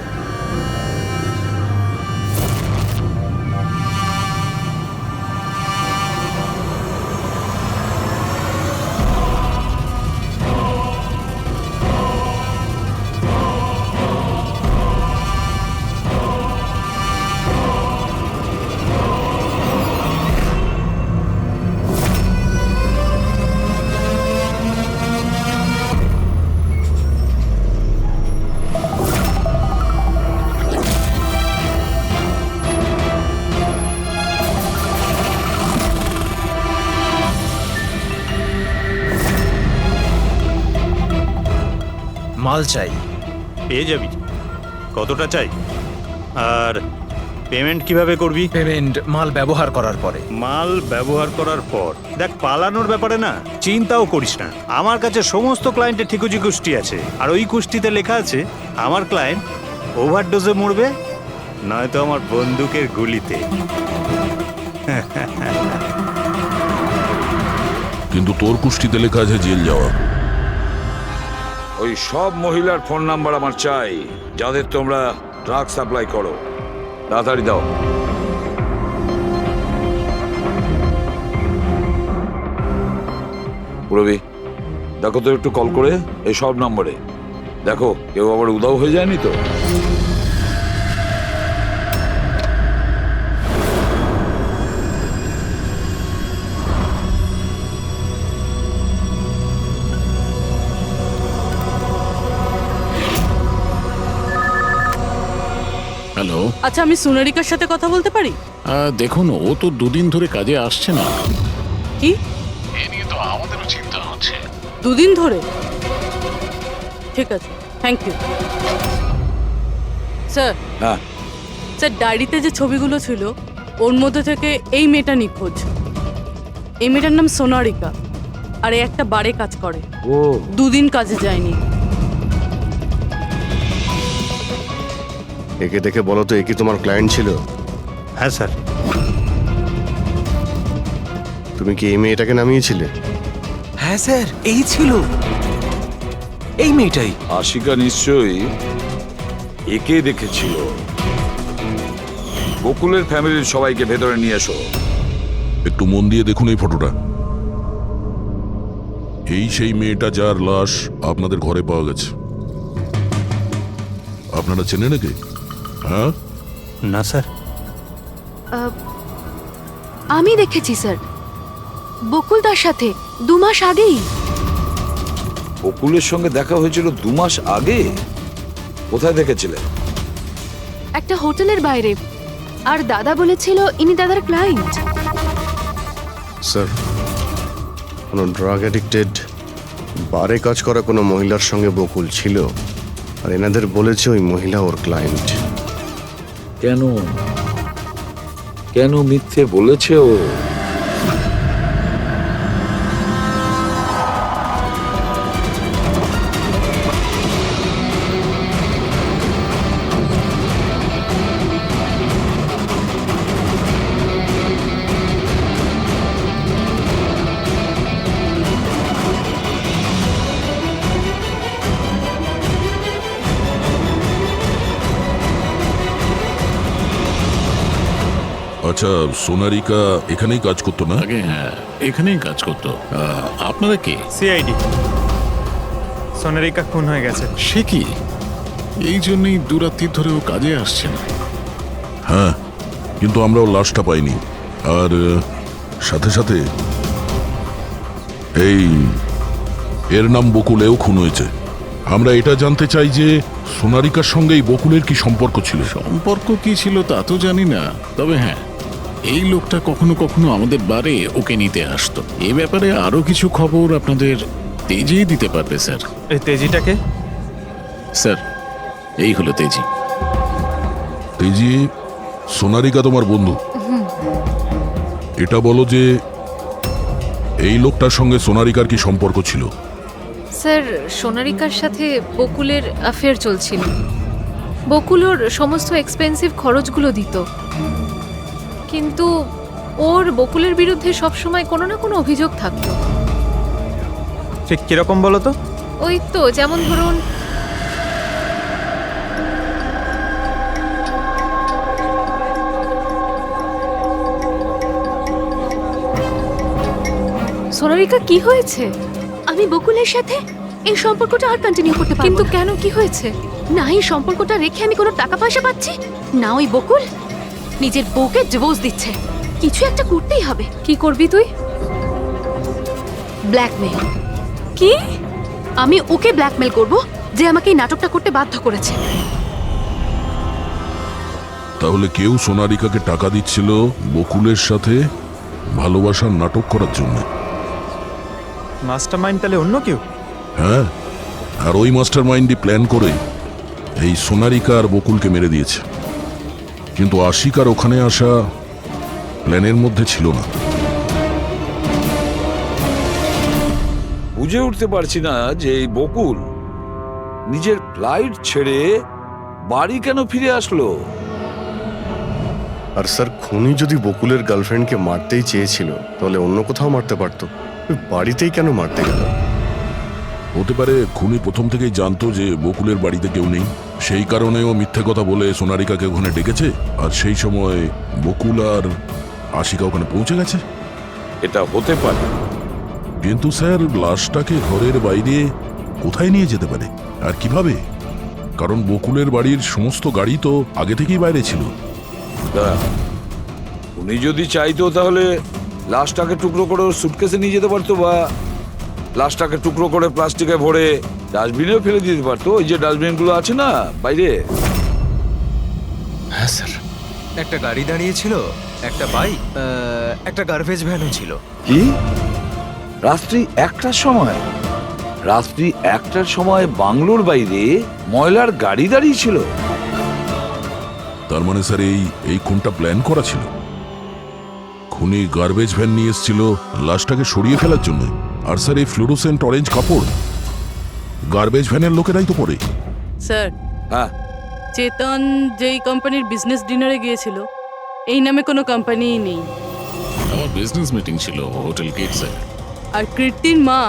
মাল চাই। পেয়ে যাবি। কতটা চাই? আর পেমেন্ট কিভাবে করবি? পেমেন্ট মাল ব্যবহার করার পরে। মাল ব্যবহার করার পর দেখ, পালানোর ব্যাপারে না চিন্তাও করিস না। আমার কাছে সমস্ত ক্লায়েন্টের ঠিকুজি কুষ্টি আছে, আর ওই কুষ্টিতে লেখা আছে আমার ক্লায়েন্ট ওভারডোজে মরবে, নয়তো আমার বন্দুকের গুলিতে। কিন্তু তোর কুষ্টিতে লেখা আছে জেল যাওয়া। ওই সব মহিলার ফোন নাম্বার আমার চাই, যাদের তোমরা ড্রাগ সাপ্লাই করো। তাড়াতাড়ি দাও। পুরবি, দেখো তো একটু কল করে এই সব নম্বরে। দেখো কেউ আবার উধাও হয়ে যায়নি তো। হ্যালো, আচ্ছা, আমি সোনারিকার সাথে কথা বলতে পারি? দেখুন, ও তো দুদিন ধরে কাজে আসছে না। কি? এ নিয়ে তো আমাদেরও চিন্তা হচ্ছে। দুদিন ধরে? ঠিক আছে, থ্যাংক ইউ স্যার। হ্যাঁ স্যার, ডায়েরিতে যে ছবিগুলো ছিল ওর মধ্যে থেকে এই মেয়েটা নিখোঁজ। এই মেয়েটার নাম সোনারিকা, আর এই একটা বারে কাজ করে। ও, দুদিন কাজে যায়নি। একে দেখে বলো তো, এ কি তোমার ক্লায়েন্ট ছিল? হ্যাঁ স্যার। তুমি কি এই মেয়েটাকে নামিয়েছিলে? হ্যাঁ স্যার, এই ছিল, এই মেয়েটাই। আশিকা নিশ্চয়ই একে দেখেছিল। বকুলের ফ্যামিলির সবাইকে ভেতরে নিয়ে এসো। একটু মন দিয়ে দেখুন এই ফটোটা। এই সেই মেয়েটা যার লাশ আপনাদের ঘরে পাওয়া গেছে। আপনারা চেনেন নাকি? হ্যাঁ না স্যার। আমি দেখেছি স্যার, বকুলদার সাথে 2 মাস আগেই। বকুলের সঙ্গে দেখা হয়েছিল 2 মাস আগে? কোথায় দেখেছিলেন? একটা হোটেলের বাইরে। আর দাদা বলেছিল ইনি দাদার ক্লায়েন্ট। স্যার, কোনো ড্রাগ অ্যাডিক্টেড বারে কাজ করা কোনো মহিলার সঙ্গে বকুল ছিল, আর এনাদের বলেছে ওই মহিলা ওর ক্লায়েন্ট। কেন কেন মিথ্যে বলেছে ও? আচ্ছা, সোনারিকা এখানেই কাজ করতো না? আগে হ্যাঁ, এখানেই কাজ করতো। আপনারা কে? সিআইডি। সোনারিকা খুন হয়ে গেছে। সে কি? এই জন্যই দুরাত্রির ধরে ও কাজে আসছে না। হ্যাঁ, কিন্তু আমরাও লাশটা পাইনি। আর সাথে সাথে এই এর নাম বকুল, এও খুন হয়েছে। আমরা এটা জানতে চাই যে সোনারিকার সঙ্গে এই বকুলের কি সম্পর্ক ছিল? সম্পর্ক কি ছিল তা তো জানি না, তবে হ্যাঁ, এই লোকটা কখনো কখনো আমাদের বারে ওকে নিতে আসতো। এ ব্যাপারে আরো কিছু খবর আপনাদের তেজি দিতে পারবে স্যার। এই তেজিটাকে? স্যার, এই হলো তেজি। তেজি, সোনারিকা তোমার বন্ধু। এটা বলো যে এই লোকটার সঙ্গে সোনারিকার কি সম্পর্ক ছিল? স্যার, সোনারিকার সাথে বকুলের অ্যাফেয়ার চলছিল। বকুল ওর সমস্ত এক্সপেন্সিভ খরচগুলো দিত, কিন্তু ওর বকুলের বিরুদ্ধে সবসময় কোনো না কোনো অভিযোগ থাকতো। ঠিক কিরকম বলো তো? ওই তো, যেমন ধরুন সোনারিকা, কি হয়েছে? আমি বকুলের সাথে এই সম্পর্কটা আর কন্টিনিউ করতে পারবো না। কিন্তু কেন, কি হয়েছে? না এই সম্পর্কটা রেখে আমি কোনো টাকা পয়সা পাচ্ছি না, ওই বকুল নিজের বউকে ডিভোর্স দিচ্ছে। কিছু একটা করতেই হবে। কি করবি তুই? ব্ল্যাকমেল। কি? আমি ওকে ব্ল্যাকমেল করব যে আমাকে এই নাটকটা করতে বাধ্য করেছে। তাহলে কেউ সোনারিকাকে টাকা দিচ্ছিল বকুলের সাথে ভালোবাসার নাটক করার জন্য। মাস্টারমাইন্ড তাহলে অন্য কেউ? হ্যাঁ, আর ওই মাস্টার মাইন্ডই প্ল্যান করে এই সোনারিকা আর বকুলকে মেরে দিয়েছে। কিন্তু আশিকার ওখানে আসা প্ল্যানের মধ্যে ছিল না। বুঝে উঠতে পারছি না যে এই বকুল নিজের ফ্লাইট ছেড়ে বাড়ি কেন ফিরে আসলো। আর স্যার, খুনি যদি বকুলের গার্লফ্রেন্ডকে মারতেই চেয়েছিল তাহলে অন্য কোথাও মারতে পারতো, ওই বাড়িতেই কেন মারতে গেল? হতে পারে খুনি প্রথম থেকেই জানতো যে বকুলের বাড়িতে কেউ নেই, সেই কারণে ও মিথ্যে কথা বলে সোনারিকাকে ওখানে ডেকেছে, আর সেই সময় বকুল আর আশিকা ওখানে পৌঁছে গেছে। এটা হতে পারে, কিন্তু স্যার লাশটাকে ঘরের বাইরে কোথায় নিয়ে যেতে পারে আর কিভাবে? কারণ বকুলের বাড়ির সমস্ত গাড়ি তো আগে থেকেই বাইরে ছিল। উনি যদি চাইতো তাহলে লাশটাকে টুকরো করে ওর সুটকেসে নিয়ে যেতে পারতো, বা লাশটাকে টুকরো করে প্লাস্টিকে ভরে ডাস্টবিনেও ফেলে দিতে পারতো। ওই যে ডাস্টবিনগুলো আছে না বাইরে। হ্যাঁ স্যার। একটা গাড়ি দাঁড়িয়ে ছিল, একটা বাইক, একটা গার্বেজ ভ্যানও ছিল। কি রাত্রি 1টার সময়? রাত্রি 1টার সময় বাংলোর বাইরে ময়লার গাড়ি দাঁড়িয়ে ছিল? তার মানে স্যার এই খুনটা প্ল্যান করা ছিল। খুনি গার্বেজ ভ্যান নিয়ে এসেছিল লাশটাকে সরিয়ে ফেলার জন্য। আর স্যার এই ফ্লুরোসেন্ট অরেঞ্জ কাপড় গার্বেজ ভ্যানের লোকেরাই তো পরে। স্যার, হ্যাঁ, চেতন যেই কোম্পানির বিজনেস ডিনারে গিয়েছিল এই নামে কোনো কোম্পানিই নেই। আমার বিজনেস মিটিং ছিল হোটেল কিডসে। আর কীর্তির মা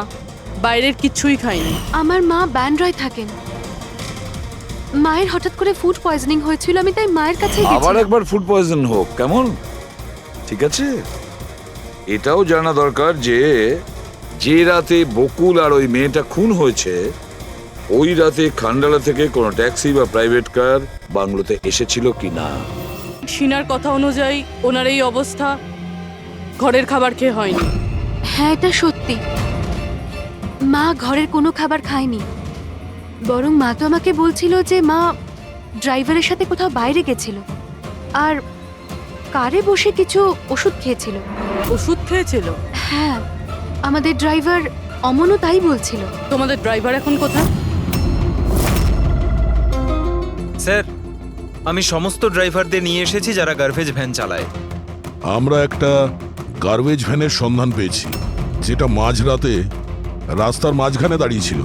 বাইরের কিছুই খায়নি। আমার মা ব্যান্ড্রয় থাকেন। মায়ের হঠাৎ করে ফুড পয়জনিং হয়েছিল, আমি তাই মায়ের কাছে আবার একবার ফুড পয়জন হোক কেমন? ঠিক আছে, এটাও জানা দরকার যে যে রাতে বকুল আর ওই মেয়েটা খুন হয়েছে ওই রাতে খান্ডালা থেকে কোনো ট্যাক্সি বা প্রাইভেট কার বাংলোতে এসেছিল কিনা। সিনার কথা অনুযায়ী ওনার এই অবস্থা ঘরের খাবার খেয়ে হয়নি। হ্যাঁ, এটা সত্যি। মা ঘরের কোনো খাবার খায়নি, বরং মা তো আমাকে বলছিল যে মা ড্রাইভারের সাথে কোথাও বাইরে গেছিল আর কারে বসে কিছু ওষুধ খেয়েছিল। ওষুধ খেয়েছিল? হ্যাঁ, আমাদের ড্রাইভার অমনও তাই বলছিল। তোমাদের ড্রাইভার এখন কোথায়? স্যার, আমি সমস্ত ড্রাইভারদের নিয়ে এসেছি যারা গার্বেজ ভ্যান চালায়। আমরা একটা গার্বেজ ভ্যানের সন্ধান পেয়েছি যেটা মাঝরাতে রাস্তার মাঝখানে দাঁড়িয়েছিল,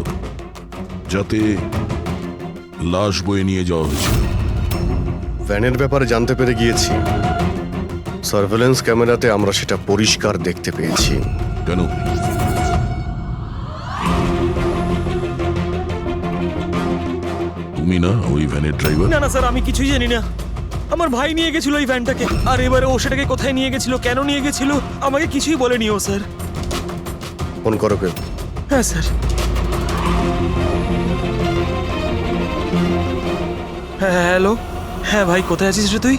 যাতে লাশ বয়ে নিয়ে যাওয়া হয়েছিল। ভ্যানের ব্যাপারে জানতে পেরে গিয়েছি। সার্ভেলেন্স ক্যামেরাতে আমরা সেটা পরিষ্কার দেখতে পেয়েছি। কেন? তুমি না ওই ভ্যানের ড্রাইভার? না না স্যার, আমি কিছুই জানি না। আমার ভাই নিয়ে গেছিল এই ভ্যানটাকে, আর এবারে ও সেটাকে কোথায় নিয়ে গেছিল, কেন নিয়ে গেছিল আমাকে কিছুই বলেনি ও স্যার। ফোন করো কে? হ্যাঁ স্যার। হ্যাঁ হ্যালো, হ্যাঁ ভাই কোথায় আছিস রে তুই?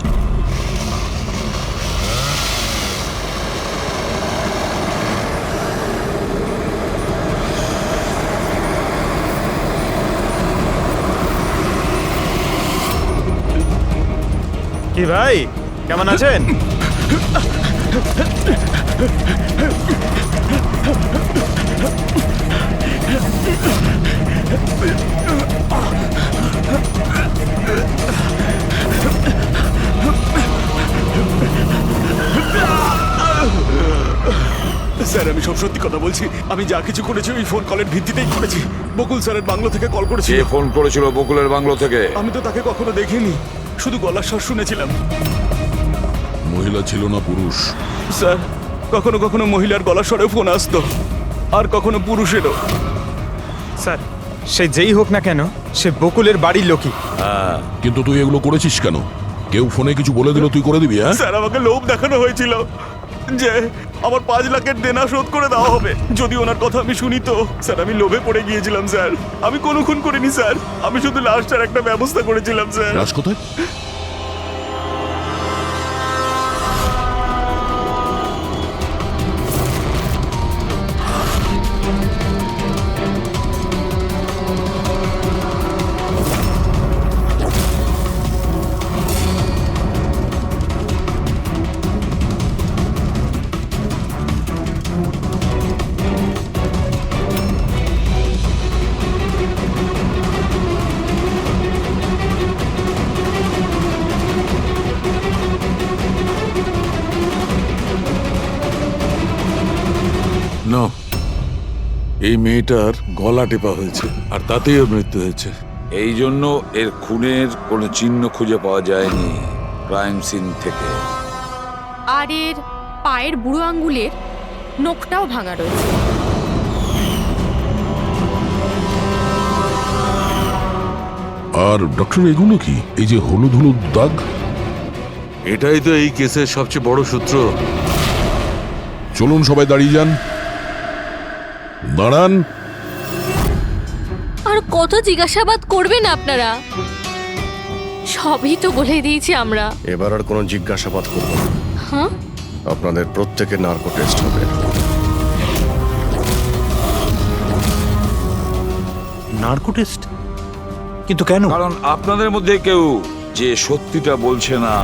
কি ভাই, কেমন আছেন? স্যার, আমি সব সত্যি কথা বলছি। আমি যা কিছু করেছি ওই ফোন কলের ভিত্তিতেই করেছি। বকুল স্যারের বাংলো থেকে কল করেছিল। কে ফোন করেছিল বকুলের বাংলো থেকে? আমি তো তাকে কখনো দেখিনি, শুধু গলার স্বর শুনেছিলাম। মহিলা ছিল না পুরুষ? স্যার, কখনো কখনো মহিলার গলার স্বরে ফোন আসতো, আর কখনো পুরুষেরও। স্যার, সে যেই হোক না কেন সে বকুলের বাড়ির লোকই। কিন্তু তুই এগুলো করেছিস কেন? কেউ ফোনে কিছু বলে দিল তুই করে দিবি? হ্যাঁ স্যার, আমাকে লোভ দেখানো হয়েছিল যে আমার 5 লাখের দেনা শোধ করে দেওয়া হবে যদি ওনার কথা আমি শুনি। তো স্যার, আমি লোভে পড়ে গিয়েছিলাম স্যার। আমি কোনো খুন করিনি স্যার, আমি শুধু লাশটার একটা ব্যবস্থা করেছিলাম স্যার। লাশ কোথায়? এই মেয়েটার গলা টেপা হয়েছে আর তাতেই ওর মৃত্যু হয়েছে। এই জন্য এর খুনের কোনো চিহ্ন খুঁজে পাওয়া যায়নি ক্রাইম সিন থেকে। আর এর পায়ের বুড়ো আঙ্গুলের নখটাও ভাঙা রয়েছে। আর ডক্টর এগুলো কি? এই যে হলুদ হলুদ দাগ। এটাই তো এই কেসের সবচেয়ে বড় সূত্র। চলুন সবাই দাঁড়িয়ে যান। দাঁড়ান। আর কত জিজ্ঞাসাবাদ করবেন আপনারা? সবই তো বলে দিয়েছি আমরা। এবার আর কোনো জিজ্ঞাসাবাদ করব না। হ্যাঁ, আপনাদের প্রত্যেকের নার্কো টেস্ট হবে। Narco test? কিন্তু কেন? কারণ আপনাদের মধ্যে কেউ যে সত্যিটা বলছে না।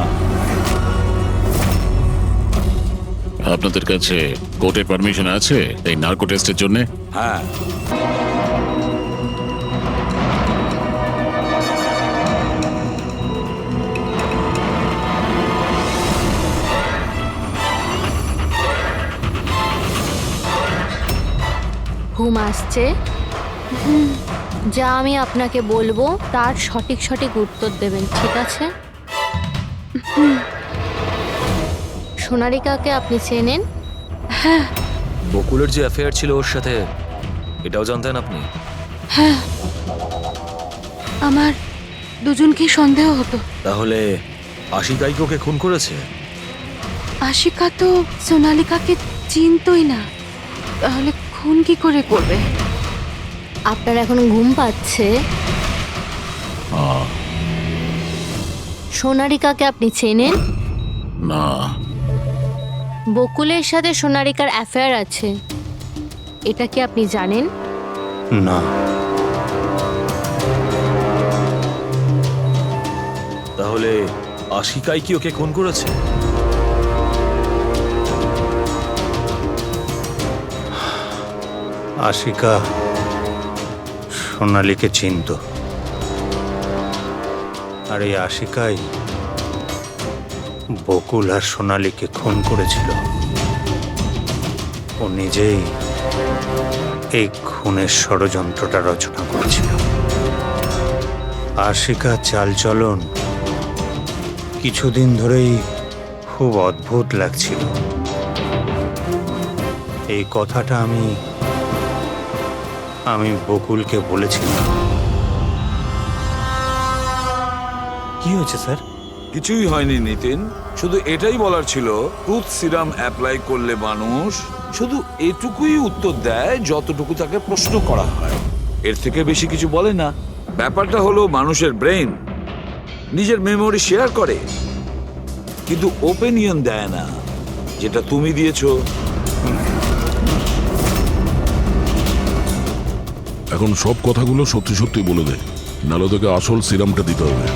আপনাদের কাছে কোর্টের পারমিশন আছে এই নার্কো টেস্টের জন্য? হ্যাঁ, ঘুম আসছে। যা আমি আপনাকে বলবো তার সঠিক সঠিক উত্তর দেবেন, ঠিক আছে? সোনারিকাকে আপনি চেনেন? হ্যাঁ বকুলের যে অ্যাফেয়ার ছিল ওর সাথে, এটাও জানতেন আপনি? হ্যাঁ, আমার দুজনকেই সন্দেহ হতো। তাহলে আশিকাই কি ওকে খুন করেছে? আশিকা তো সোনালিকাকে চিনতই না, তাহলে খুন কি করে করবে? আপনার এখন ঘুম পাচ্ছে? সোনারিকাকে আপনি চেনেন? না। বকুলের সাথে সোনারিকার অ্যাফেয়ার আছে, এটা কি আপনি জানেন? না। তাহলে আশিকাই কি ওকে খুন করেছে? আশিকা সোনালীকে চিনত, আর এই আশিকাই বকুল আর সোনালীকে খুন করেছিল। ও নিজেই এই খুনের ষড়যন্ত্রটা রচনা করেছিল। আশিকা চালচলন কিছুদিন ধরেই খুব অদ্ভুত লাগছিল। এই কথাটা আমি বকুলকে বলেছিলাম। কি হয়েছে স্যার? কিছুই হয়নি নিতিন, শুধু এটাই বলার ছিল টুথ সিরাম অ্যাপ্লাই করলে মানুষ শুধু এটুকুই উত্তর দেয় যতটুকু তাকে প্রশ্ন করা হয়, এর থেকে বেশি কিছু বলে না। ব্যাপারটা হলো মানুষের ব্রেন নিজের মেমোরি শেয়ার করে, কিন্তু ওপিনিয়ন দেয় না, যেটা তুমি দিয়েছো। এখন সব কথাগুলো সত্যি সত্যি বলে দে, নাহলে তোকে আসল সিরামটা দিতে হবে।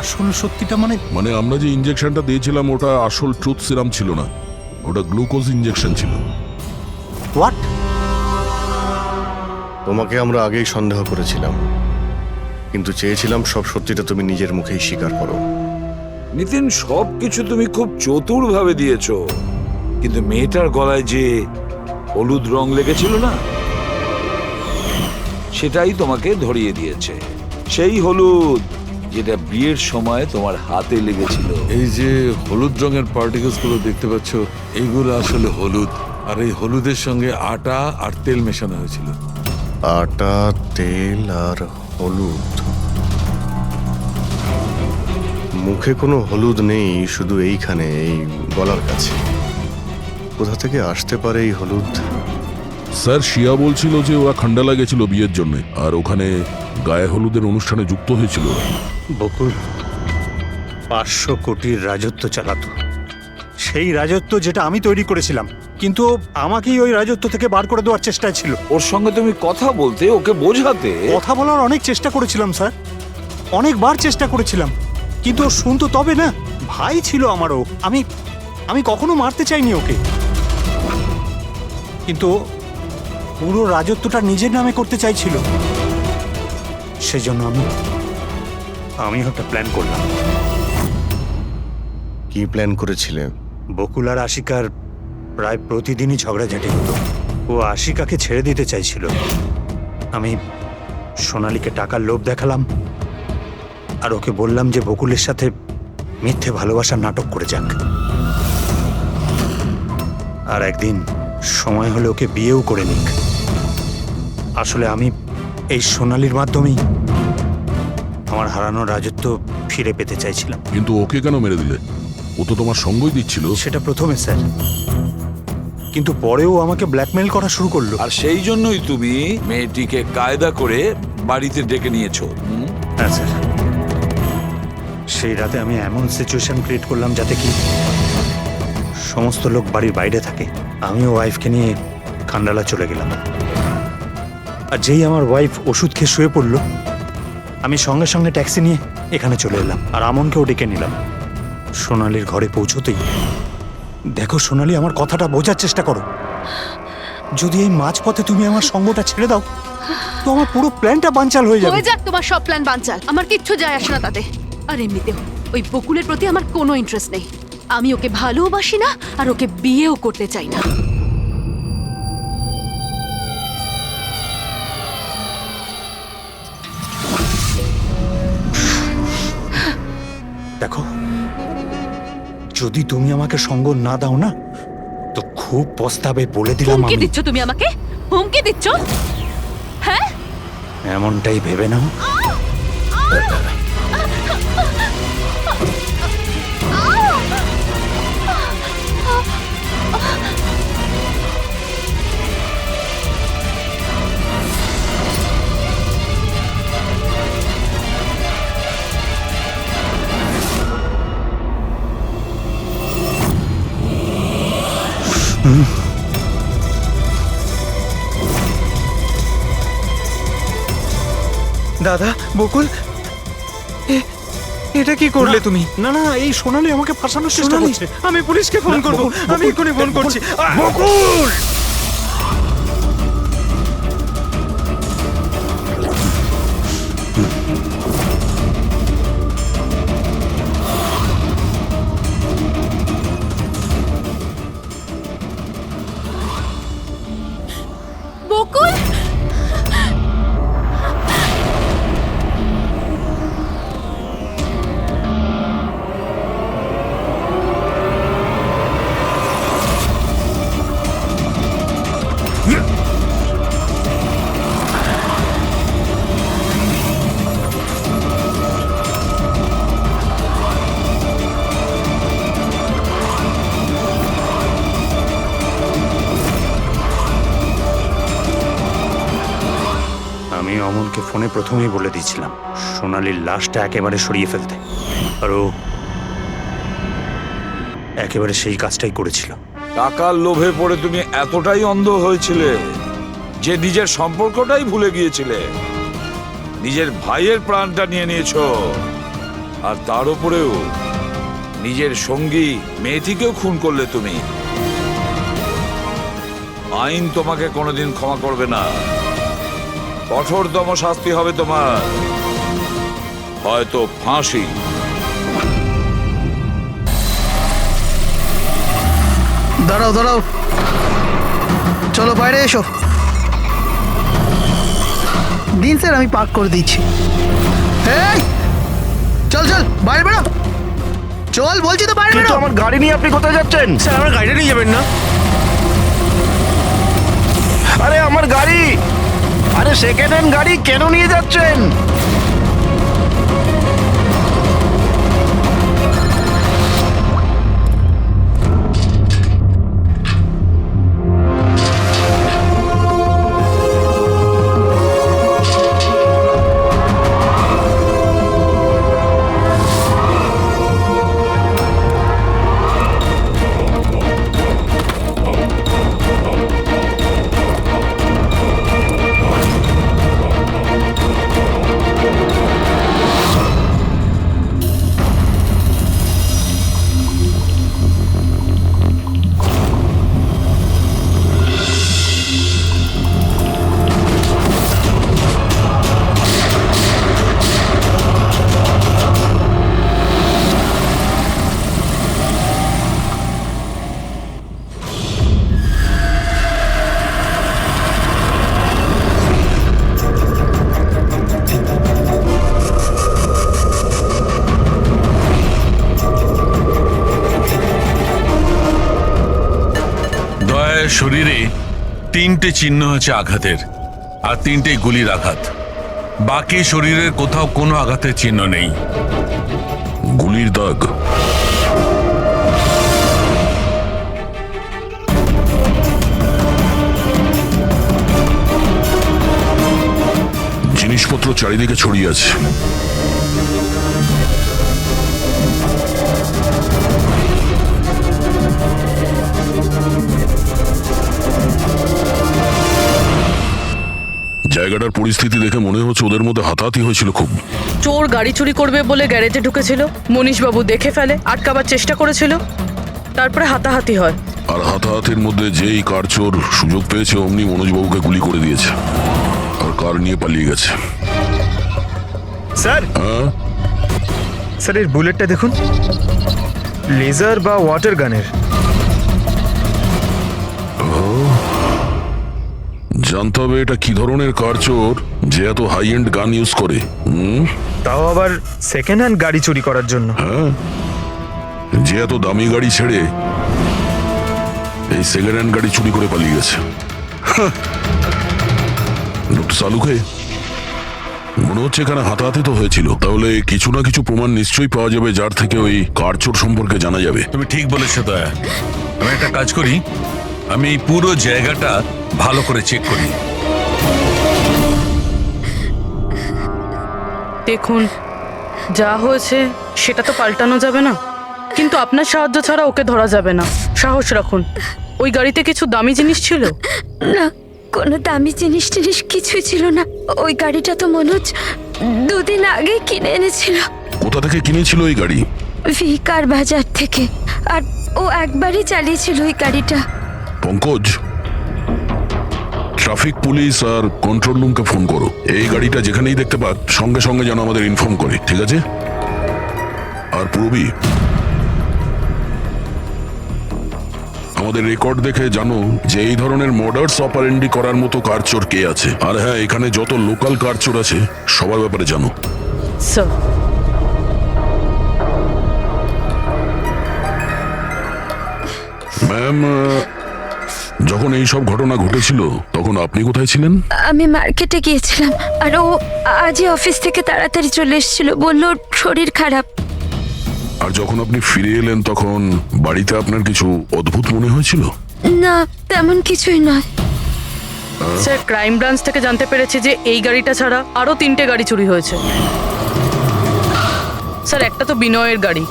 আসল সত্যিটা মানে আমরা যে ইনজেকশনটা দিয়েছিলাম ওটা আসল ট্রুথ সিরাম ছিল না, ওটা গ্লুকোজ ইনজেকশন ছিল। হোয়াট? তোমাকে আমরা আগেই সন্দেহ করেছিলাম, কিন্তু চেয়েছিলাম সব সত্যিটা তুমি নিজের মুখেই স্বীকার করো। নিতিন, সব কিছু তুমি খুব চতুর ভাবে দিয়েছো, কিন্তু মেয়েটার গলায় যে হলুদ রং লেগেছিল না, সেটাই তোমাকে ধরিয়ে দিয়েছে। সেই হলুদ যেটা বিয়ের সময় তোমার হাতে লেগেছিল। এই যে হলুদ রঙের পার্টিকেলস গুলো দেখতে পাচ্ছ, এইগুলো আসলে হলুদ, আর এই হলুদের সঙ্গে আটা আর তেল মেশানো হয়েছিল। আটা, তেল আর হলুদ। মুখে কোনো হলুদ নেই, শুধু এইখানে, এই গলার কাছে। কোথা থেকে আসতে পারে এই হলুদ? স্যার শিয়া বলছিল যে ওরা খান্ডালা গেছিল বিয়ের জন্য, আর ওখানে গায়ে হলুদের অনুষ্ঠানে যুক্ত হয়েছিল। বকুল 500 কোটির রাজত্ব চালাতো, সেই রাজত্ব যেটা আমি তৈরি করেছিলাম, কিন্তু আমাকেই ওই রাজত্ব থেকে বার করে দেওয়ার চেষ্টায় ছিল। ওর সঙ্গে তুমি কথা বলতে, ওকে বোঝাতে। কথা বলার অনেক চেষ্টা করেছিলাম স্যার, অনেকবার চেষ্টা করেছিলাম, কিন্তু ও শুনতো তবে না। ভাই ছিল আমারও, আমি কখনো মারতে চাইনি ওকে, কিন্তু পুরো রাজত্বটা নিজের নামে করতে চাইছিল। সেজন্য আমি একটা প্ল্যান করলাম। কি প্ল্যান করেছিলে? বকুল আর আশিকার প্রায় প্রতিদিনই ঝগড়াঝাটি হতো। ও আশিকাকে ছেড়ে দিতে চাইছিল। আমি সোনালীকে টাকার লোভ দেখালাম আর ওকে বললাম যে বকুলের সাথে মিথ্যে ভালোবাসার নাটক করে যাক। আর একদিন সময় হলে ওকে বিয়েও করে নিক। আসলে আমি এই সোনালীর মাধ্যমেই আমার হারানো রাজত্ব ফিরে পেতে চাইছিলাম। কিন্তু ওকে কেন মেরে দিলে? ও তো তোমার সঙ্গই দিচ্ছিল। সেটা প্রথমে স্যার, কিন্তু পরেও আমাকে ব্ল্যাকমেল করা শুরু করলো। আর সেই জন্যই তুমি মেয়েটিকে কায়দা করে বাড়িতে ডেকে নিয়েছো। হ্যাঁ স্যার, সেই রাতে আমি এমন সিচুয়েশন ক্রিয়েট করলাম যাতে কি সমস্ত লোক বাড়ির বাইরে থাকে। আমিও ওয়াইফকে নিয়ে খান্ডালা চলে গেলাম। আর যেই আমার ওয়াইফ ওষুধ খেয়ে শুয়ে পড়লো, আমি সঙ্গে সঙ্গে ট্যাক্সি নিয়ে এখানে চলে এলাম আর আমনকেও ডেকে নিলাম। সোনালীর ঘরে পৌঁছতেই, দেখো সোনালী, আমার কথাটা বোঝার চেষ্টা করো। যদি এই মাঝপথে তুমি আমার সঙ্গটা ছেড়ে দাও তো আমার পুরো প্ল্যানটা বানচাল হয়ে যাবে। হয়ে যাক তোমার সব প্ল্যান বানচাল, আমার কিচ্ছু যায় আসে না তাতে। আর এমনিতেও ওই বকুলের প্রতি আমার কোনো ইন্টারেস্ট নেই। আমি ওকে ভালোবাসি না আর ওকে বিয়েও করতে চাই না। দেখো, যদি তুমি আমাকে সঙ্গ না দাও না তো খুব পস্তাবে, বলে দিলাম। হুমকি আমি দিচ্ছ তুমি আমাকে? হুমকি দিচ্ছ? হ্যাঁ, এমনটাই ভেবে নাও। দাদা, বকুল, এটা কি করলে তুমি? না না, এই সোনালী আমাকে ফাঁসানোর চেষ্টা সোনালী, করছে। আমি পুলিশকে ফোন করব। আমি এক্ষুনি ফোন করছি। বকুল! বকুল, আমি অমনকে ফোনে প্রথমেই বলে দিয়েছিলাম সোনালীর লাশটা একেবারে সরিয়ে ফেলতে, আর ও একেবারে সেই কাজটাই করেছিল। টাকার লোভে পড়ে তুমি এতটাই অন্ধ হয়েছিলে যে নিজের সম্পর্কটাই ভুলে গিয়েছিলে। নিজের ভাইয়ের প্রাণটা নিয়ে নিয়েছো, আর তার উপরেও নিজের সঙ্গী মেয়েটিকেও খুন করলে তুমি। আইন তোমাকে কোনোদিন ক্ষমা করবে না। কঠোরতম শাস্তি হবে তোমার, হয়তো ফাঁসি। দাঁড়াও দাঁড়াও, চলো বাইরে এসো। দিন স্যার, আমি পার্ক করে দিচ্ছি। এই চল চল, বাইরে বেরো। চল বলছি তো, বাইরে বেরো। আমার গাড়ি নিয়ে আপনি কোথায় যাচ্ছেন? স্যার, আমার গাড়িটা নিয়ে যাবেন না? আরে আমার গাড়ি, আরে সেকেন্ড হ্যান্ড গাড়ি কেন নিয়ে যাচ্ছেন? শরীরে 3টে চিহ্ন আছে আঘাতের, আর 3টেই গুলির আঘাত। বাকি শরীরের কোথাও কোনো আঘাতের চিহ্ন নেই। গুলির দাগ? জিনিসপত্র চারিদিকে ছড়িয়ে আছে। জায়গাটার পরিস্থিতি দেখে মনে হচ্ছে ওদের মধ্যে হাতাহাতি হয়েছিল খুব। চোর গাড়ি চুরি করবে বলে গ্যারেজে ঢুকেছিল, মনীশবাবু দেখে ফেলে, আটকাবার চেষ্টা করেছিল, তারপরে হাতাহাতি হয়। আর হাতাহাতির মধ্যে যেই কার চোর সুযোগ পেয়েছে অমনি মনোজবাবুকে গুলি করে দিয়েছে আর কার নিয়ে পালিয়ে গেছে। স্যার, হ্যাঁ স্যার এর বুলেটটা দেখুন, লেজার বা ওয়াটার গানের। জানতে হবে এটা কি ধরনের কার চোর যে এত হাই এন্ড গান ইউজ করে। তাও আবার সেকেন্ড হ্যান্ড গাড়ি চুরি করার জন্য। হ্যাঁ, যে এত দামি গাড়ি ছেড়ে এই সেকেন্ড হ্যান্ড গাড়ি চুরি করে পালিয়ে গেছে। লোকটা চালুকে মনে হচ্ছে এখানে হাতাহাতি তো হয়েছিল, তাহলে কিছু না কিছু প্রমাণ নিশ্চয়ই পাওয়া যাবে যার থেকে ওই কার চোর সম্পর্কে জানা যাবে। তুমি ঠিক বলেছো দয়া। আমি একটা কাজ করি, আমি এই পুরো জায়গাটা ভালো করে চেক করি। দেখুন, যা হয়েছে সেটা তো পাল্টানো যাবে না, কিন্তু আপনার সাহায্য ছাড়া ওকে ধরা যাবে না। সাহস রাখুন। ওই গাড়িতে কিছু দামি জিনিস ছিল? না, কোনো দামি জিনিস টিনিস কিছুই ছিল না। ওই গাড়িটা তো মনোজ 2 দিন আগে কিনে এনেছিল। কোথা থেকে কিনেছিল এই গাড়ি? ভিকার বাজার থেকে। আর ও একবারই চালিয়েছিল ওই গাড়িটা। পঙ্কজ, ট্রাফিক পুলিশ আর কন্ট্রোল রুমকে ফোন করো। এই গাড়িটা যেখানেই দেখতে পাক সঙ্গে সঙ্গে যেন আমাদের ইনফর্ম করে, ঠিক আছে? আর পূরবী, আমাদের রেকর্ড দেখে জানো যে এই ধরনের মর্ডার্স অপারেন্ডি করার মতো কার চোর কে আছে। আর হ্যাঁ, এখানে যত লোকাল কার চোর আছে সবার ব্যাপারে জানো। স্যার, ম্যাম, যখন এই সব ঘটনা ঘটেছিল তখন আপনি কোথায় ছিলেন? আমি মার্কেটে গিয়েছিলাম, আর ও আজই অফিস থেকে তাড়াতাড়ি চলে এসেছিল। বললো ওর শরীর খারাপ। আর যখন আপনি ফিরে এলেন তখন বাড়িতে আপনার কিছু অদ্ভুত মনে হয়েছিল? না, তেমন কিছুই নয়। স্যার, ক্রাইম ব্রাঞ্চ থেকে জানতে পেরেছি যে এই গাড়িটা ছাড়া আরো 3টে গাড়ি চুরি হয়েছে। স্যার, একটা তো বিনয়ের গাড়ি,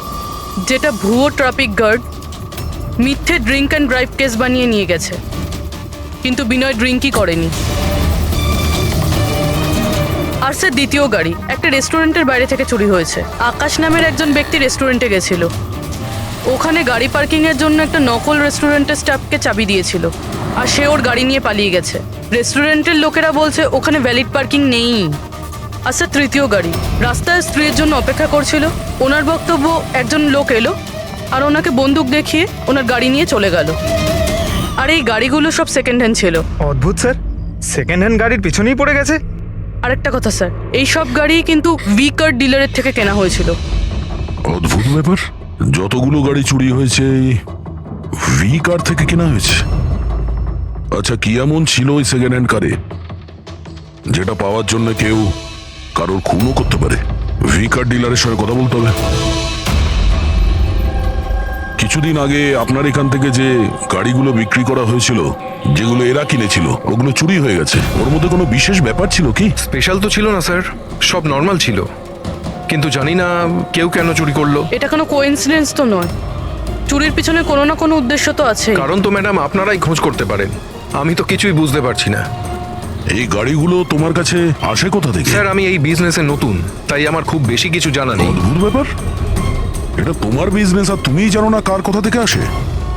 যেটা ভুয়ো ট্রাফিক গার্ড মিথ্যে ড্রিঙ্ক অ্যান্ড ড্রাইভ কেস বানিয়ে নিয়ে গেছে, কিন্তু বিনয় ড্রিঙ্কই করেনি। আর স্যার, দ্বিতীয় গাড়ি একটা রেস্টুরেন্টের বাইরে থেকে চুরি হয়েছে। আকাশ নামের একজন ব্যক্তি রেস্টুরেন্টে গেছিল, ওখানে গাড়ি পার্কিং এর জন্য একটা নকল রেস্টুরেন্টের স্টাফকে চাবি দিয়েছিল, আর সে ওর গাড়ি নিয়ে পালিয়ে গেছে। রেস্টুরেন্টের লোকেরা বলছে ওখানে ভ্যালিড পার্কিং নেই। আর স্যার, তৃতীয় গাড়ি রাস্তায় স্ত্রীর জন্য অপেক্ষা করছিল। ওনার বক্তব্য একজন লোক এলো আর ওনাকে বন্দুক দেখিয়ে ওনার গাড়ি নিয়ে চলে গেল। আর এই গাড়িগুলো সব সেকেন্ড হ্যান্ড ছিল। অদ্ভুত স্যার, সেকেন্ড হ্যান্ড গাড়ির পিছনেই পড়ে গেছে। আরেকটা কথা স্যার, এই সব গাড়ি কিন্তু ভি কার ডিলারের থেকে কেনা হয়েছিল। অদ্ভুত ব্যাপার, যতগুলো গাড়ি চুরি হয়েছে ভি কার থেকে কেনা হয়েছে। আচ্ছা, কি এমন ছিল ওই সেকেন্ড হ্যান্ড কারে যেটা পাওয়ার জন্য কেউ কারোর খুনও করতে পারে? ভি কার ডিলারের সঙ্গে কথা বলতে হবে। কিছুদিন আগে আপনার এখান থেকে যে গাড়িগুলো বিক্রি করা হয়েছিল, যেগুলো এরা কিনেছিল, ওগুলো চুরি হয়ে গেছে। ওর মধ্যে কোনো বিশেষ ব্যাপার ছিল কি? স্পেশাল তো ছিল না স্যার, সব নর্মাল ছিল, কিন্তু জানি না কেউ কেন চুরি করলো। এটা কোনো কোইন্সিডেন্স তো নয়, চুরির পিছনে কোনো না কোনো উদ্দেশ্য তো আছে। কারণ তো ম্যাডাম আপনারাই খোঁজ করতে পারেন, আমি তো কিছুই বুঝতে পারছি না। এই গাড়িগুলো তোমার কাছে আসে কোথা থেকে? স্যার, আমি এই বিজনেসে নতুন, তাই আমার খুব বেশি কিছু জানা নেই। অদ্ভুত ব্যাপার, এটা তোমার বিজনেস আর তুমিই জানো না কার কোথা থেকে আসে?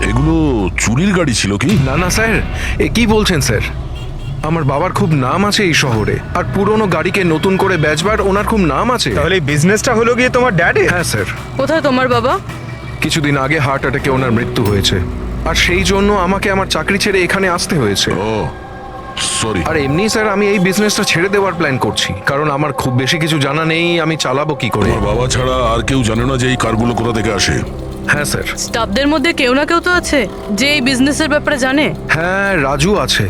এগুলো চুরির গাড়ি ছিল কি? না না স্যার, এ কি বলছেন স্যার? আমার বাবার খুব নাম আছে এই শহরে, আর পুরনো গাড়িকে নতুন করে বেচবার ওনার খুব নাম আছে। তাহলে এই বিজনেসটা হলো গিয়ে তোমার ড্যাডি? হ্যাঁ স্যার। কোথায় তোমার বাবা? কিছুদিন আগে হার্ট অ্যাটাকে ওনার মৃত্যু হয়েছে, আর সেই জন্য আমাকে আমার চাকরি ছেড়ে এখানে আসতে হয়েছে। ও সরি। আর এমনি স্যার, আমি এই বিজনেসটা ছেড়ে দেওয়ার প্ল্যান করছি, কারণ আমার খুব বেশি কিছু জানা নেই, আমি চালাবো কি করে। তোমার বাবা ছাড়া আর কেউ জানে না যে এই কারগুলো কোথা থেকে আসে? হ্যাঁ স্যার। স্টাফদের মধ্যে কেউ না কেউ তো আছে যে এই বিজনেসের ব্যাপারে জানে। হ্যাঁ, রাজু আছে,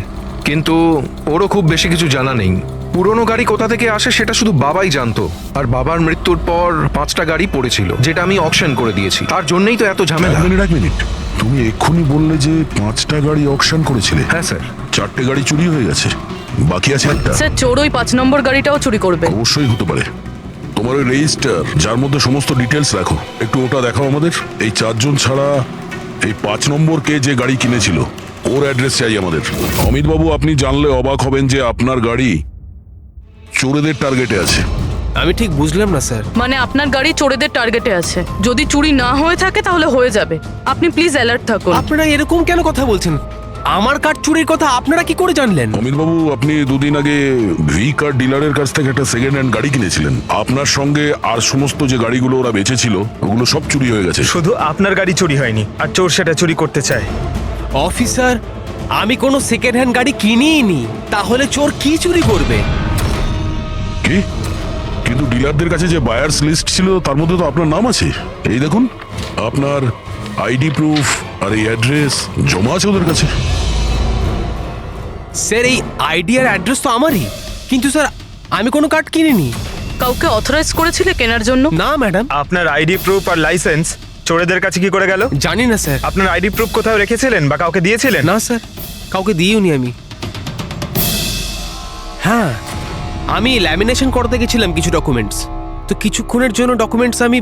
কিন্তু ওরও খুব বেশি কিছু জানা নেই। পুরনো গাড়ি কোথা থেকে আসে সেটা শুধু বাবাই জানতো। আর বাবার মৃত্যুর পর 5টা গাড়ি পড়েছিল, যেটা আমি অকশন করে দিয়েছি। তার জন্যই তো এত ঝামেলা। এক মিনিট, তুমি এক্ষুনি বললে যে 5টা গাড়ি অকশন করেছিলে। হ্যাঁ স্যার। 4টে গাড়ি চুরি হয়ে গেছে, বাকি আছে একটা। স্যার, চোর ওই 5 নম্বর গাড়িটাও চুরি করবে। অবশ্যই হতে পারে। তোমার ওই রেজিস্টার যার মধ্যে সমস্ত ডিটেলস রাখো, একটু ওটা দেখাও আমাদের। এই 4 জন ছাড়া এই 5 নম্বর কে যে গাড়ি কিনেছিল ওর অ্যাড্রেস চাই আমাদের। অমিত বাবু, আপনি জানলে অবাক হবেন যে আপনার গাড়ি চোরেদের টার্গেটে আছে। আমি ঠিক বুঝলাম না স্যার। মানে আপনার গাড়ি চোরেদের টার্গেটে আছে। যদি চুরি না হয়ে থাকে তাহলে হয়ে যাবে। আপনি প্লিজ অ্যালার্ট থাকুন। আপনারা এরকম কেন কথা বলছেন? আমার কার চুরির কথা আপনারা কি করে জানলেন? অমিত বাবু, আপনি 2 দিন আগে ভি কার ডিলারের কাছ থেকে একটা সেকেন্ড হ্যান্ড গাড়ি কিনেছিলেন। আপনার সঙ্গে আর সমস্ত যে গাড়িগুলো ওরা বেচেছিল ওগুলো সব চুরি হয়ে গেছে। শুধু আপনার গাড়ি চুরি হয়নি, আর চোর সেটা চুরি করতে চায়। অফিসার, আমি কোনো সেকেন্ড হ্যান্ড গাড়ি কিনিই নি, তাহলে চোর কি চুরি করবে? কি? কিন্তু ডিলারদের কাছে যে বায়ার্স লিস্ট ছিল তার মধ্যে তো আপনার নাম আছে। এই দেখুন, আপনার আইডি প্রুফ আর এই অ্যাড্রেস জমা আছে ওদের কাছে। স্যার, এই আইডি আর অ্যাড্রেস তো আমারই, কিন্তু স্যার আমি কোনো কার্ড কিনিনি। কাউকে অথরাইজ করেছিলে কেনার জন্য? না ম্যাডাম। আপনার আইডি প্রুফ আর লাইসেন্স চোরেদের কাছে কি করে গেল? জানি না স্যার। আপনার আইডি প্রুফ কোথাও রেখেছিলেন বা কাউকে দিয়েছিলেন? না স্যার, কাউকে দিইওনি আমি। হ্যাঁ, আমি ল্যামিনেশন করতে গেছিলাম কিছু ডকুমেন্টস, তো কিছুক্ষণের জন্য ডকুমেন্টস আমি